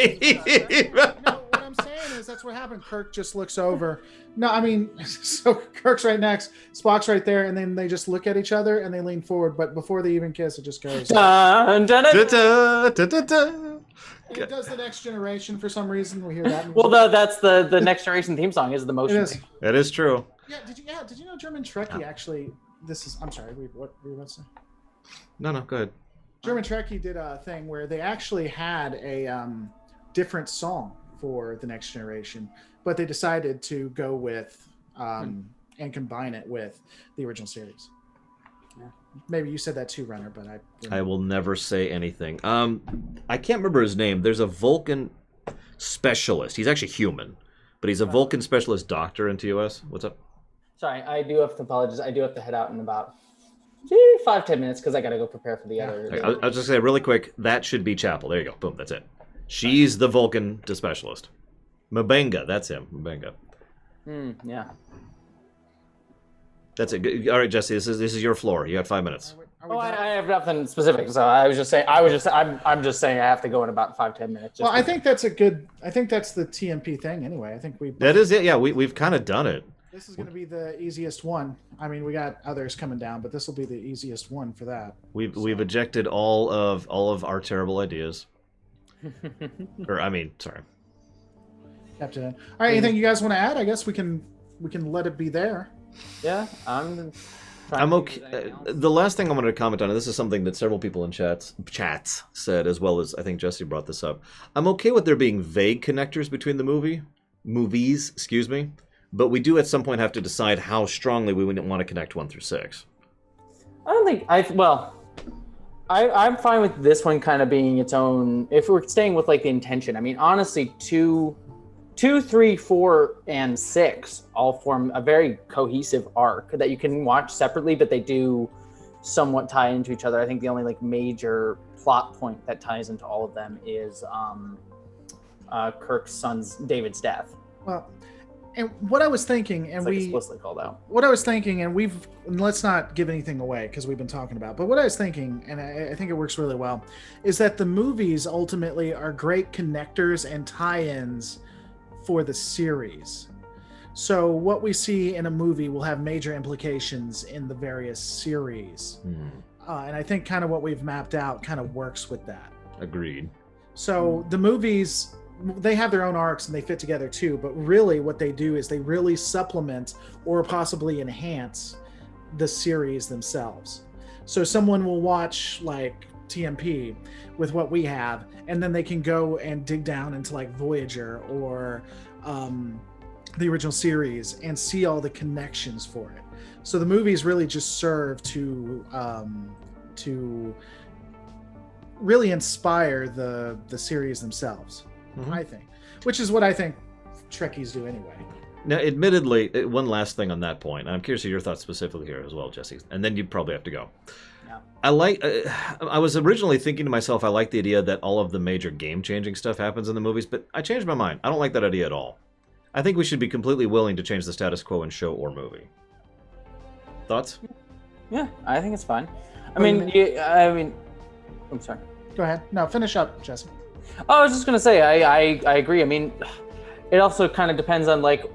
No, what I'm saying is that's what happened. Kirk just looks over. No, I mean, so Kirk's right next, Spock's right there, and then they just look at each other and they lean forward. But before they even kiss, it just goes. Dun, dun, dun. Da-da-da-da-da. And it does the Next Generation for some reason. We hear that. Well, that's the Next Generation theme song is the motion. It is. theme. That is true. Yeah. Did you know German Trekkie actually? I'm sorry. What were you about to say? No, go ahead. German Trekkie did a thing where they actually had a different song for the Next Generation, but they decided to go with and combine it with the original series. Yeah. Maybe you said that too, Renner, but I will never say anything. I can't remember his name. There's a Vulcan specialist. He's actually human, but he's a Vulcan specialist doctor in TOS. What's up? Sorry, I do have to apologize. I do have to head out in about 5-10 minutes because I got to go prepare for the other. I'll just say really quick, that should be Chapel. There you go. Boom, that's it. She's the Vulcan specialist. Mabenga, that's him. Mabenga. Yeah. That's it. Good. All right, Jesse, this is your floor. You got 5 minutes. I have nothing specific, so I'm just saying I have to go in about 5-10 minutes. Well, I think that's the TMP thing anyway. I think that is it. Yeah, we've kind of done it. This is going to be the easiest one. I mean, we got others coming down, but this will be the easiest one for that. We've ejected all of our terrible ideas. Sorry. Captain. All right, anything you guys want to add? I guess we can let it be there. Yeah, I'm okay. The last thing I wanted to comment on, and this is something that several people in chats said, as well as I think Jesse brought this up. I'm okay with there being vague connectors between the movies, but we do at some point have to decide how strongly we want to connect 1 through 6. I don't think I'm fine with this one kind of being its own. If we're staying with like the intention, I mean, honestly, 2, 3, 4, and 6 all form a very cohesive arc that you can watch separately, but they do somewhat tie into each other. I think the only like major plot point that ties into all of them is Kirk's son's David's death. Well, and what I was thinking, and it's explicitly called out. What I was thinking, and let's not give anything away because we've been talking about, but what I was thinking, and I think it works really well, is that the movies ultimately are great connectors and tie-ins for the series. So what we see in a movie will have major implications in the various series. And I think kind of what we've mapped out kind of works with that. Agreed. So the movies, they have their own arcs and they fit together too, but really what they do is they really supplement or possibly enhance the series themselves. So someone will watch like TMP with what we have, and then they can go and dig down into like Voyager or the original series and see all the connections for it. So the movies really just serve to really inspire the series themselves. I think, which is what I think Trekkies do anyway. Now, admittedly, one last thing on that point. I'm curious of your thoughts specifically here as well, Jesse, and then you probably have to go. Yeah. I was originally thinking to myself, I like the idea that all of the major game-changing stuff happens in the movies, but I changed my mind. I don't like that idea at all. I think we should be completely willing to change the status quo in show or movie. Thoughts? Yeah, I think it's fine. I'm sorry. Go ahead. No, finish up, Jesse. Oh, I was just gonna say, I agree. I mean, it also kind of depends on like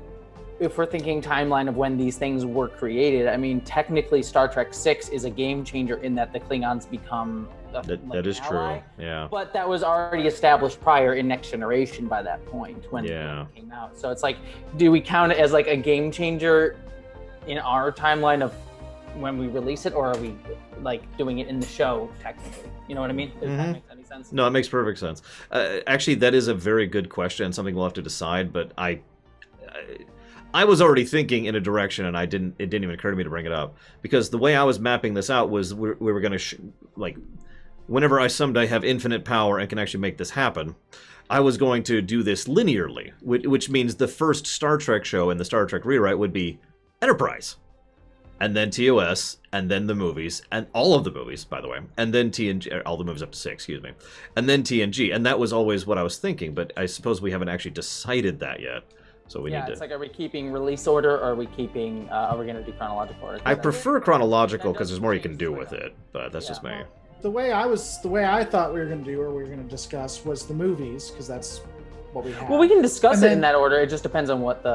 if we're thinking timeline of when these things were created. I mean, technically, Star Trek 6 is a game changer in that the Klingons become that is ally, true. Yeah. But that was already established prior in Next Generation by that point when it came out. So it's like, do we count it as like a game changer in our timeline of when we release it, or are we like doing it in the show technically? You know what I mean? Does that make any sense? No, it makes perfect sense. Actually, that is a very good question, something we'll have to decide, but I was already thinking in a direction, and it didn't even occur to me to bring it up, because the way I was mapping this out was we were going to whenever I someday have infinite power and can actually make this happen, I was going to do this linearly, which means the first Star Trek show in the Star Trek rewrite would be Enterprise. and then TOS, and then the movies, and all of the movies, by the way, and then TNG, all the movies up to 6, excuse me, and then TNG, and that was always what I was thinking, but I suppose we haven't actually decided that yet, so we need to... it's like, are we keeping release order, or are we keeping, are we going to do chronological order? I prefer chronological because there's more you can do with it, but that's just me. The way I thought we were going to do, or we were going to discuss, was the movies, because that's what we have. Well, we can discuss And it then- in that order. It just depends on what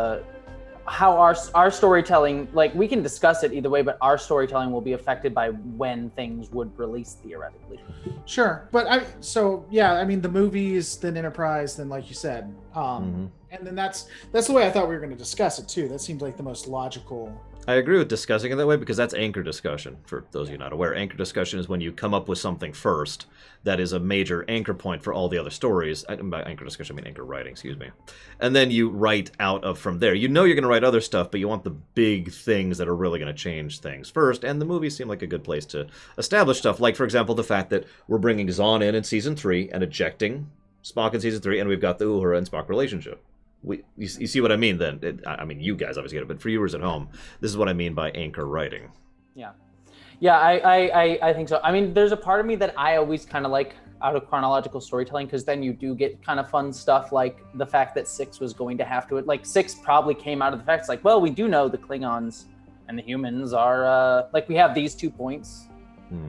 how our storytelling, like, we can discuss it either way, but our storytelling will be affected by when things would release theoretically. Sure, but I mean the movies, then Enterprise, then like you said, and then that's the way I thought we were going to discuss it too. That seemed like the most logical. I agree with discussing it that way because that's anchor discussion. For those of you not aware, anchor discussion is when you come up with something first that is a major anchor point for all the other stories. By anchor discussion, I mean anchor writing, excuse me. And then you write out of from there. You know you're going to write other stuff, but you want the big things that are really going to change things first. And the movies seem like a good place to establish stuff. Like, for example, the fact that we're bringing Zahn in Season 3 and ejecting Spock in Season 3, and we've got the Uhura and Spock relationship. You see what I mean then? I mean, you guys obviously get it, but for viewers at home, this is what I mean by anchor writing. Yeah, I think so. I mean, there's a part of me that I always kind of like out of chronological storytelling, because then you do get kind of fun stuff like the fact that 6 was going to have to, like 6 probably came out of the fact it's like, well, we do know the Klingons and the humans are, like we have these 2 points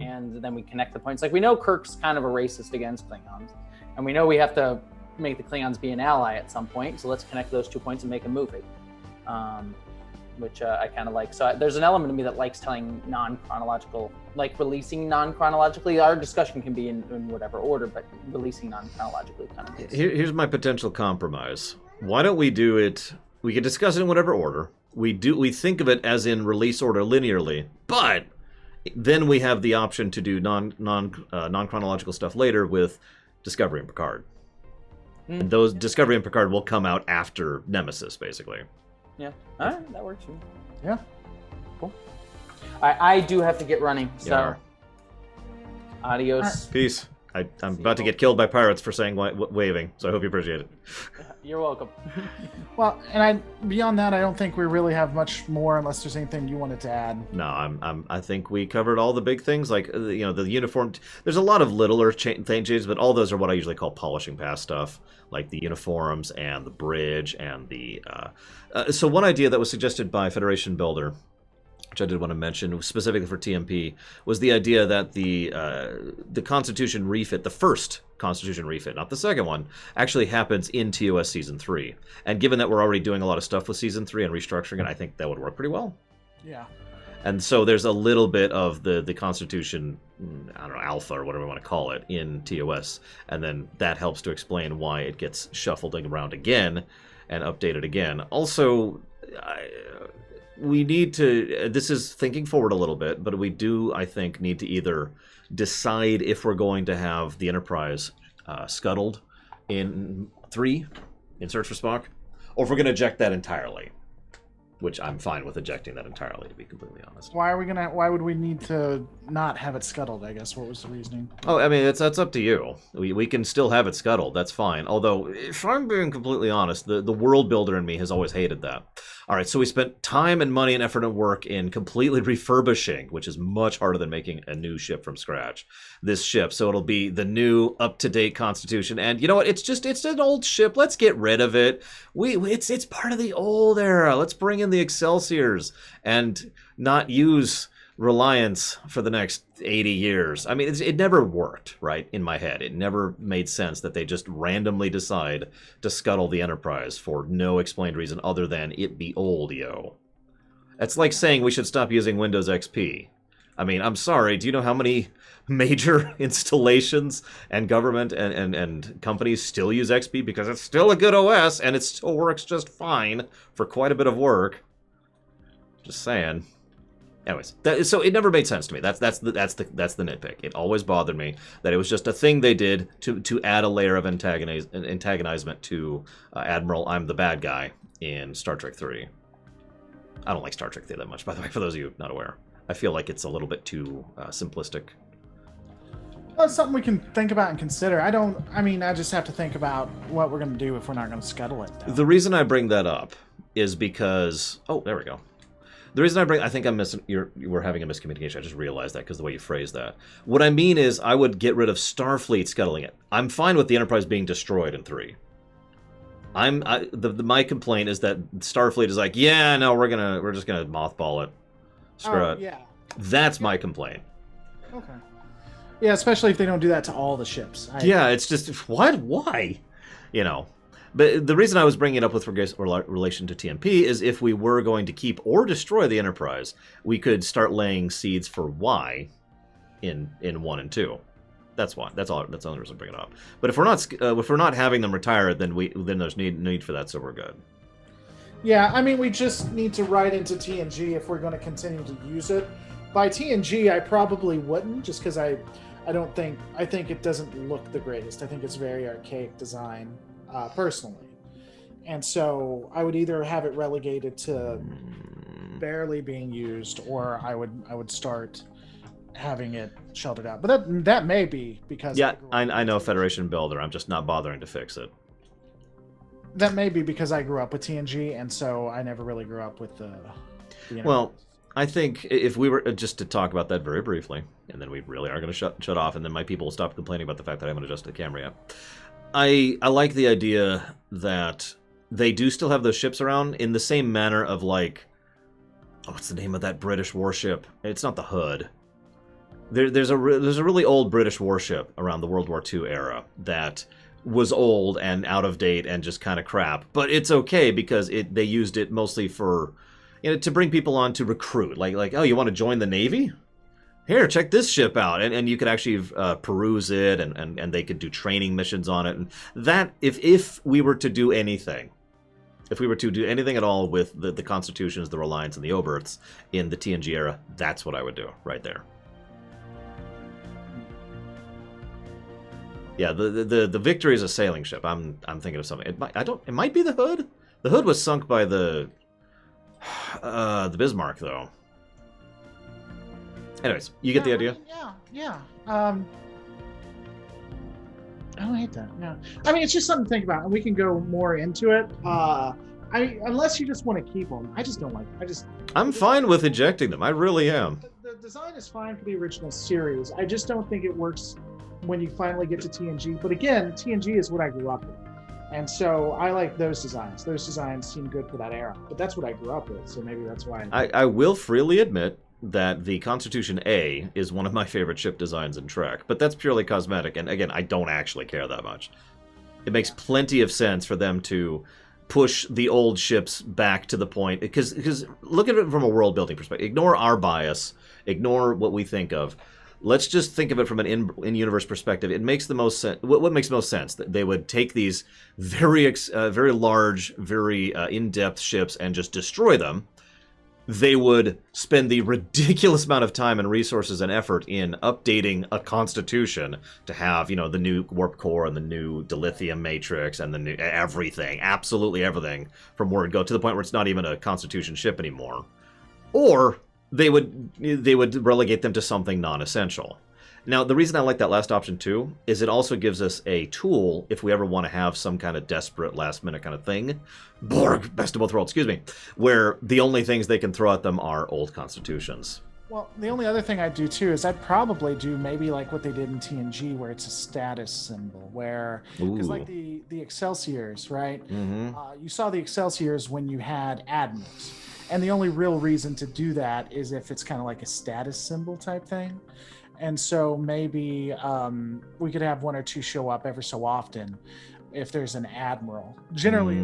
and then we connect the points. Like we know Kirk's kind of a racist against Klingons, and we know we have to make the Klingons be an ally at some point, so let's connect those 2 points and make a movie, which I kind of like. So there's an element of me that likes telling non-chronological, like releasing non-chronologically. Our discussion can be in whatever order, but releasing non-chronologically kind of makes... Here's my potential compromise. Why don't we do it, we can discuss it in whatever order. We think of it as in release order linearly, but then we have the option to do non-chronological stuff later with Discovery and Picard. And those Discovery and Picard will come out after Nemesis, basically. Yeah, all right, that works. Yeah, cool. I do have to get running, so Yeah. Adios. Peace. I'm about to get killed by pirates for saying waving, so I hope you appreciate it. You're welcome. Well, and beyond that, I don't think we really have much more, unless there's anything you wanted to add. No, I think we covered all the big things, like the uniform. There's a lot of littler changes, but all those are what I usually call polishing past stuff, like the uniforms and the bridge and the. So one idea that was suggested by Federation Builder, which I did want to mention specifically for TMP, was the idea that the Constitution refit, the first Constitution refit, not the second one, actually happens in TOS Season 3. And given that we're already doing a lot of stuff with Season 3 and restructuring it, I think that would work pretty well. Yeah. And so there's a little bit of the Constitution, I don't know, alpha or whatever we want to call it, in TOS. And then that helps to explain why it gets shuffled around again and updated again. Also, we need to, this is thinking forward a little bit, but we do, I think, need to either decide if we're going to have the Enterprise scuttled in 3, in Search for Spock, or if we're going to eject that entirely, which I'm fine with ejecting that entirely, to be completely honest. Why would we need to not have it scuttled, I guess? What was the reasoning? Oh, I mean, that's up to you. We can still have it scuttled, that's fine. Although, if I'm being completely honest, the world builder in me has always hated that. All right, so we spent time and money and effort and work in completely refurbishing, which is much harder than making a new ship from scratch, this ship. So it'll be the new, up-to-date Constitution. And you know what? It's an old ship. Let's get rid of it. It's part of the old era. Let's bring in the Excelsiors and not use Reliance for the next 80 years. I mean, it never worked, right, in my head. It never made sense that they just randomly decide to scuttle the Enterprise for no explained reason other than it be old, yo. It's like saying we should stop using Windows XP. I mean, I'm sorry, do you know how many major installations and government and companies still use XP because it's still a good OS and it still works just fine for quite a bit of work? Just saying. Anyways, so it never made sense to me. That's the nitpick. It always bothered me that it was just a thing they did to add a layer of antagonizement to Admiral I'm the bad guy in Star Trek 3. I don't like Star Trek 3 that much, by the way, for those of you not aware. I feel like it's a little bit too simplistic. Well, it's something we can think about and consider. I just have to think about what we're going to do if we're not going to scuttle it. The reason I bring that up is because... Oh, there we go. The reason I think we're having a miscommunication. I just realized that because the way you phrased that. What I mean is, I would get rid of Starfleet scuttling it. I'm fine with the Enterprise being destroyed in 3. My complaint is that Starfleet is like, yeah, no, we're just gonna mothball it. Screw it. Yeah. That's my complaint. Okay. Yeah, especially if they don't do that to all the ships. Yeah, it's just what? Why? You know. But the reason I was bringing it up with relation to TMP is if we were going to keep or destroy the Enterprise, we could start laying seeds for Y in 1 and 2. That's why. That's all. That's the only reason I'm bringing it up. But if we're not having them retire, then there's need for that, so we're good. Yeah, I mean, we just need to write into TNG if we're going to continue to use it. By TNG, I probably wouldn't, just because I think it doesn't look the greatest. I think it's very archaic design. Personally, and so I would either have it relegated to barely being used, or I would start having it sheltered out. But that may be because I know Federation Builder. I'm just not bothering to fix it. That may be because I grew up with TNG, and so I never really grew up with the well, I think if we were just to talk about that very briefly, and then we really are going to shut off, and then my people will stop complaining about the fact that I haven't adjusted the camera yet. I like the idea that they do still have those ships around in the same manner of like, what's the name of that British warship? It's not the Hood. There's a really old British warship around the World War II era that was old and out of date and just kind of crap, but it's okay because they used it mostly for, to bring people on to recruit. Like oh, you want to join the Navy? Here, check this ship out, and you could actually peruse it, and they could do training missions on it. And that, if we were to do anything, at all with the Constitutions, the Reliance, and the Oberths in the TNG era, that's what I would do right there. Yeah, the Victory is a sailing ship. I'm thinking of something. It might be the Hood. The Hood was sunk by the Bismarck, though. Anyways, you get the idea? Yeah. I don't hate that. No. I mean, it's just something to think about, and we can go more into it. Unless you just want to keep them. I just don't like them. I'm fine with ejecting them. I really am. The design is fine for the original series. I just don't think it works when you finally get to TNG. But again, TNG is what I grew up with. And so I like those designs. Those designs seem good for that era. But that's what I grew up with, so maybe that's why. I will freely admit that the Constitution A is one of my favorite ship designs in Trek, but that's purely cosmetic, and again, I don't actually care that much. It makes plenty of sense for them to push the old ships back to the point, because look at it from a world-building perspective. Ignore our bias, ignore what we think of. Let's just think of it from an in-universe perspective. It makes the most sense. What makes most sense? That they would take these very large, very in-depth ships and just destroy them. They would spend the ridiculous amount of time and resources and effort in updating a constitution to have, the new warp core and the new dilithium matrix and the new everything, absolutely everything from word go to the point where it's not even a constitution ship anymore. Or they would relegate them to something non-essential. Now, the reason I like that last option too is it also gives us a tool if we ever want to have some kind of desperate last-minute kind of thing. Borg, best of both worlds, excuse me. Where the only things they can throw at them are old constitutions. Well, the only other thing I'd do too is I'd probably do maybe like what they did in TNG, where it's a status symbol, where because like the Excelsiors, right? Mm-hmm. You saw the Excelsiors when you had admirals, and the only real reason to do that is if it's kind of like a status symbol type thing. And so maybe we could have one or two show up every so often if there's an admiral. Generally,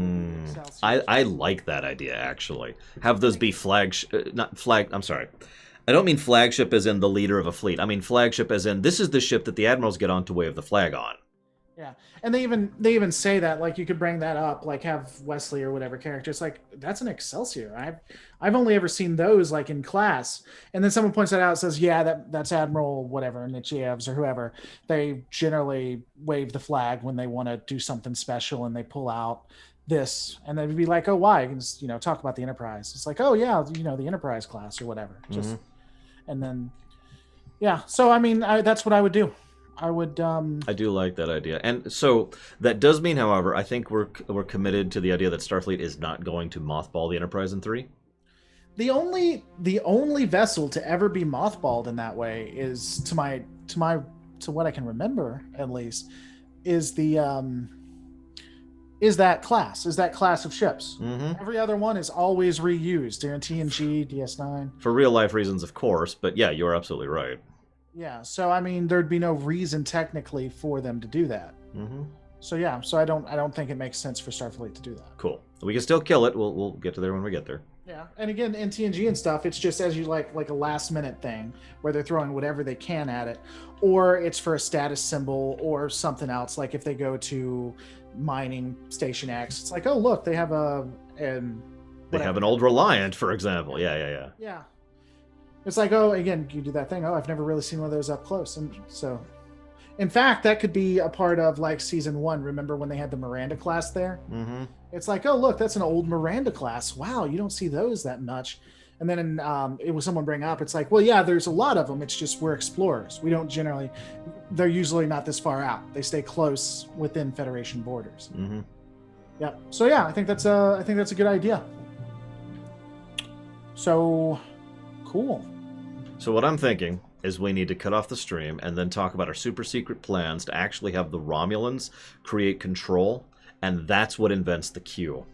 I like that idea, actually. Have those be I'm sorry. I don't mean flagship as in the leader of a fleet. I mean flagship as in this is the ship that the admirals get on to wave the flag on. Yeah, and they even say that, like, you could bring that up, like have Wesley or whatever character. It's like, that's an Excelsior. I've only ever seen those like in class, and then someone points that out and says, yeah, that's Admiral whatever, Nichievs or whoever. They generally wave the flag when they want to do something special, and they pull out this, and they'd be like, oh, why? You can just, talk about the Enterprise. It's like, oh yeah, the Enterprise class or whatever. Just and then yeah. So I mean, that's what I would do. I would. I do like that idea, and so that does mean, however, I think we're committed to the idea that Starfleet is not going to mothball the Enterprise in 3. The only vessel to ever be mothballed in that way is to what I can remember at least is that class of ships. Mm-hmm. Every other one is always reused. They're in TNG, DS9. For real life reasons, of course, but yeah, you're absolutely right. Yeah, so I mean, there'd be no reason technically for them to do that. Mm-hmm. So yeah, so I don't think it makes sense for Starfleet to do that. Cool. We can still kill it. We'll get to there when we get there. Yeah, and again, in TNG and stuff, it's just as you like a last minute thing where they're throwing whatever they can at it, or it's for a status symbol or something else. Like if they go to mining station X, it's like, oh look, they have an old Reliant, for example. Yeah. Yeah. It's like, oh, again, you do that thing. Oh, I've never really seen one of those up close, and so. In fact, that could be a part of like season 1. Remember when they had the Miranda class there? Mm-hmm. It's like, oh, look, that's an old Miranda class. Wow, you don't see those that much. And then it was someone bring up, it's like, well, yeah, there's a lot of them. It's just we're explorers. We don't generally, they're usually not this far out. They stay close within Federation borders. Mm-hmm. Yeah. So yeah, I think that's a good idea. So cool. So what I'm thinking is we need to cut off the stream and then talk about our super secret plans to actually have the Romulans create control, and that's what invents the Q.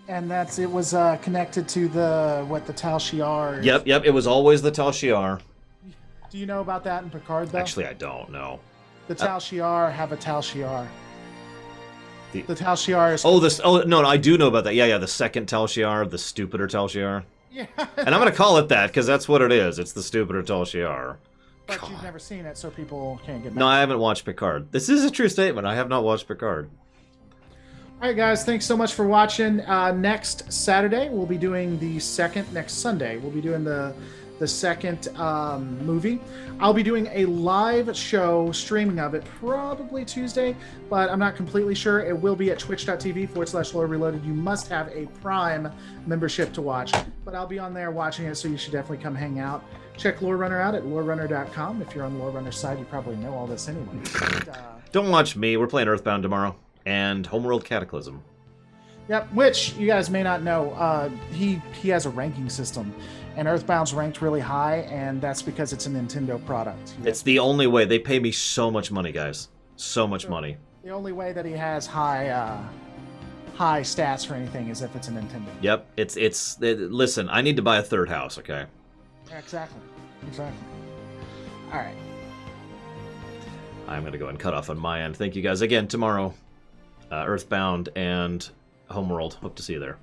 And it was connected to the Tal Shiar. Yep, it was always the Tal Shiar. Do you know about that in Picard, though? Actually, I don't know. The Tal Shiar have a Tal Shiar. The Tal Shiar is... no, I do know about that. Yeah, the second Tal Shiar, the stupider Tal Shiar. Yeah. And I'm going to call it that, because that's what it is. It's the stupider Tal Shiar. But God. You've never seen it, so people can't get mad. No, I haven't watched Picard. This is a true statement. I have not watched Picard. All right, guys, thanks so much for watching. Next Saturday, we'll be doing next Sunday, we'll be doing the second movie. I'll be doing a live show streaming of it, probably Tuesday, but I'm not completely sure. It will be at twitch.tv/Lore Reloaded. You must have a Prime membership to watch, but I'll be on there watching it, so you should definitely come hang out. Check Lore Runner out at lorerunner.com. If you're on Lore Runner's side, you probably know all this anyway. But, don't watch me. We're playing Earthbound tomorrow. And Homeworld Cataclysm. Yep, which you guys may not know. He has a ranking system, and Earthbound's ranked really high, and that's because it's a Nintendo product. It's the only way. They pay me so much money, guys. So much money. The only way that he has high stats for anything is if it's a Nintendo. Yep. Listen, I need to buy a third house, okay? Exactly. All right. I'm going to go and cut off on my end. Thank you guys again tomorrow. Earthbound and Homeworld. Hope to see you there.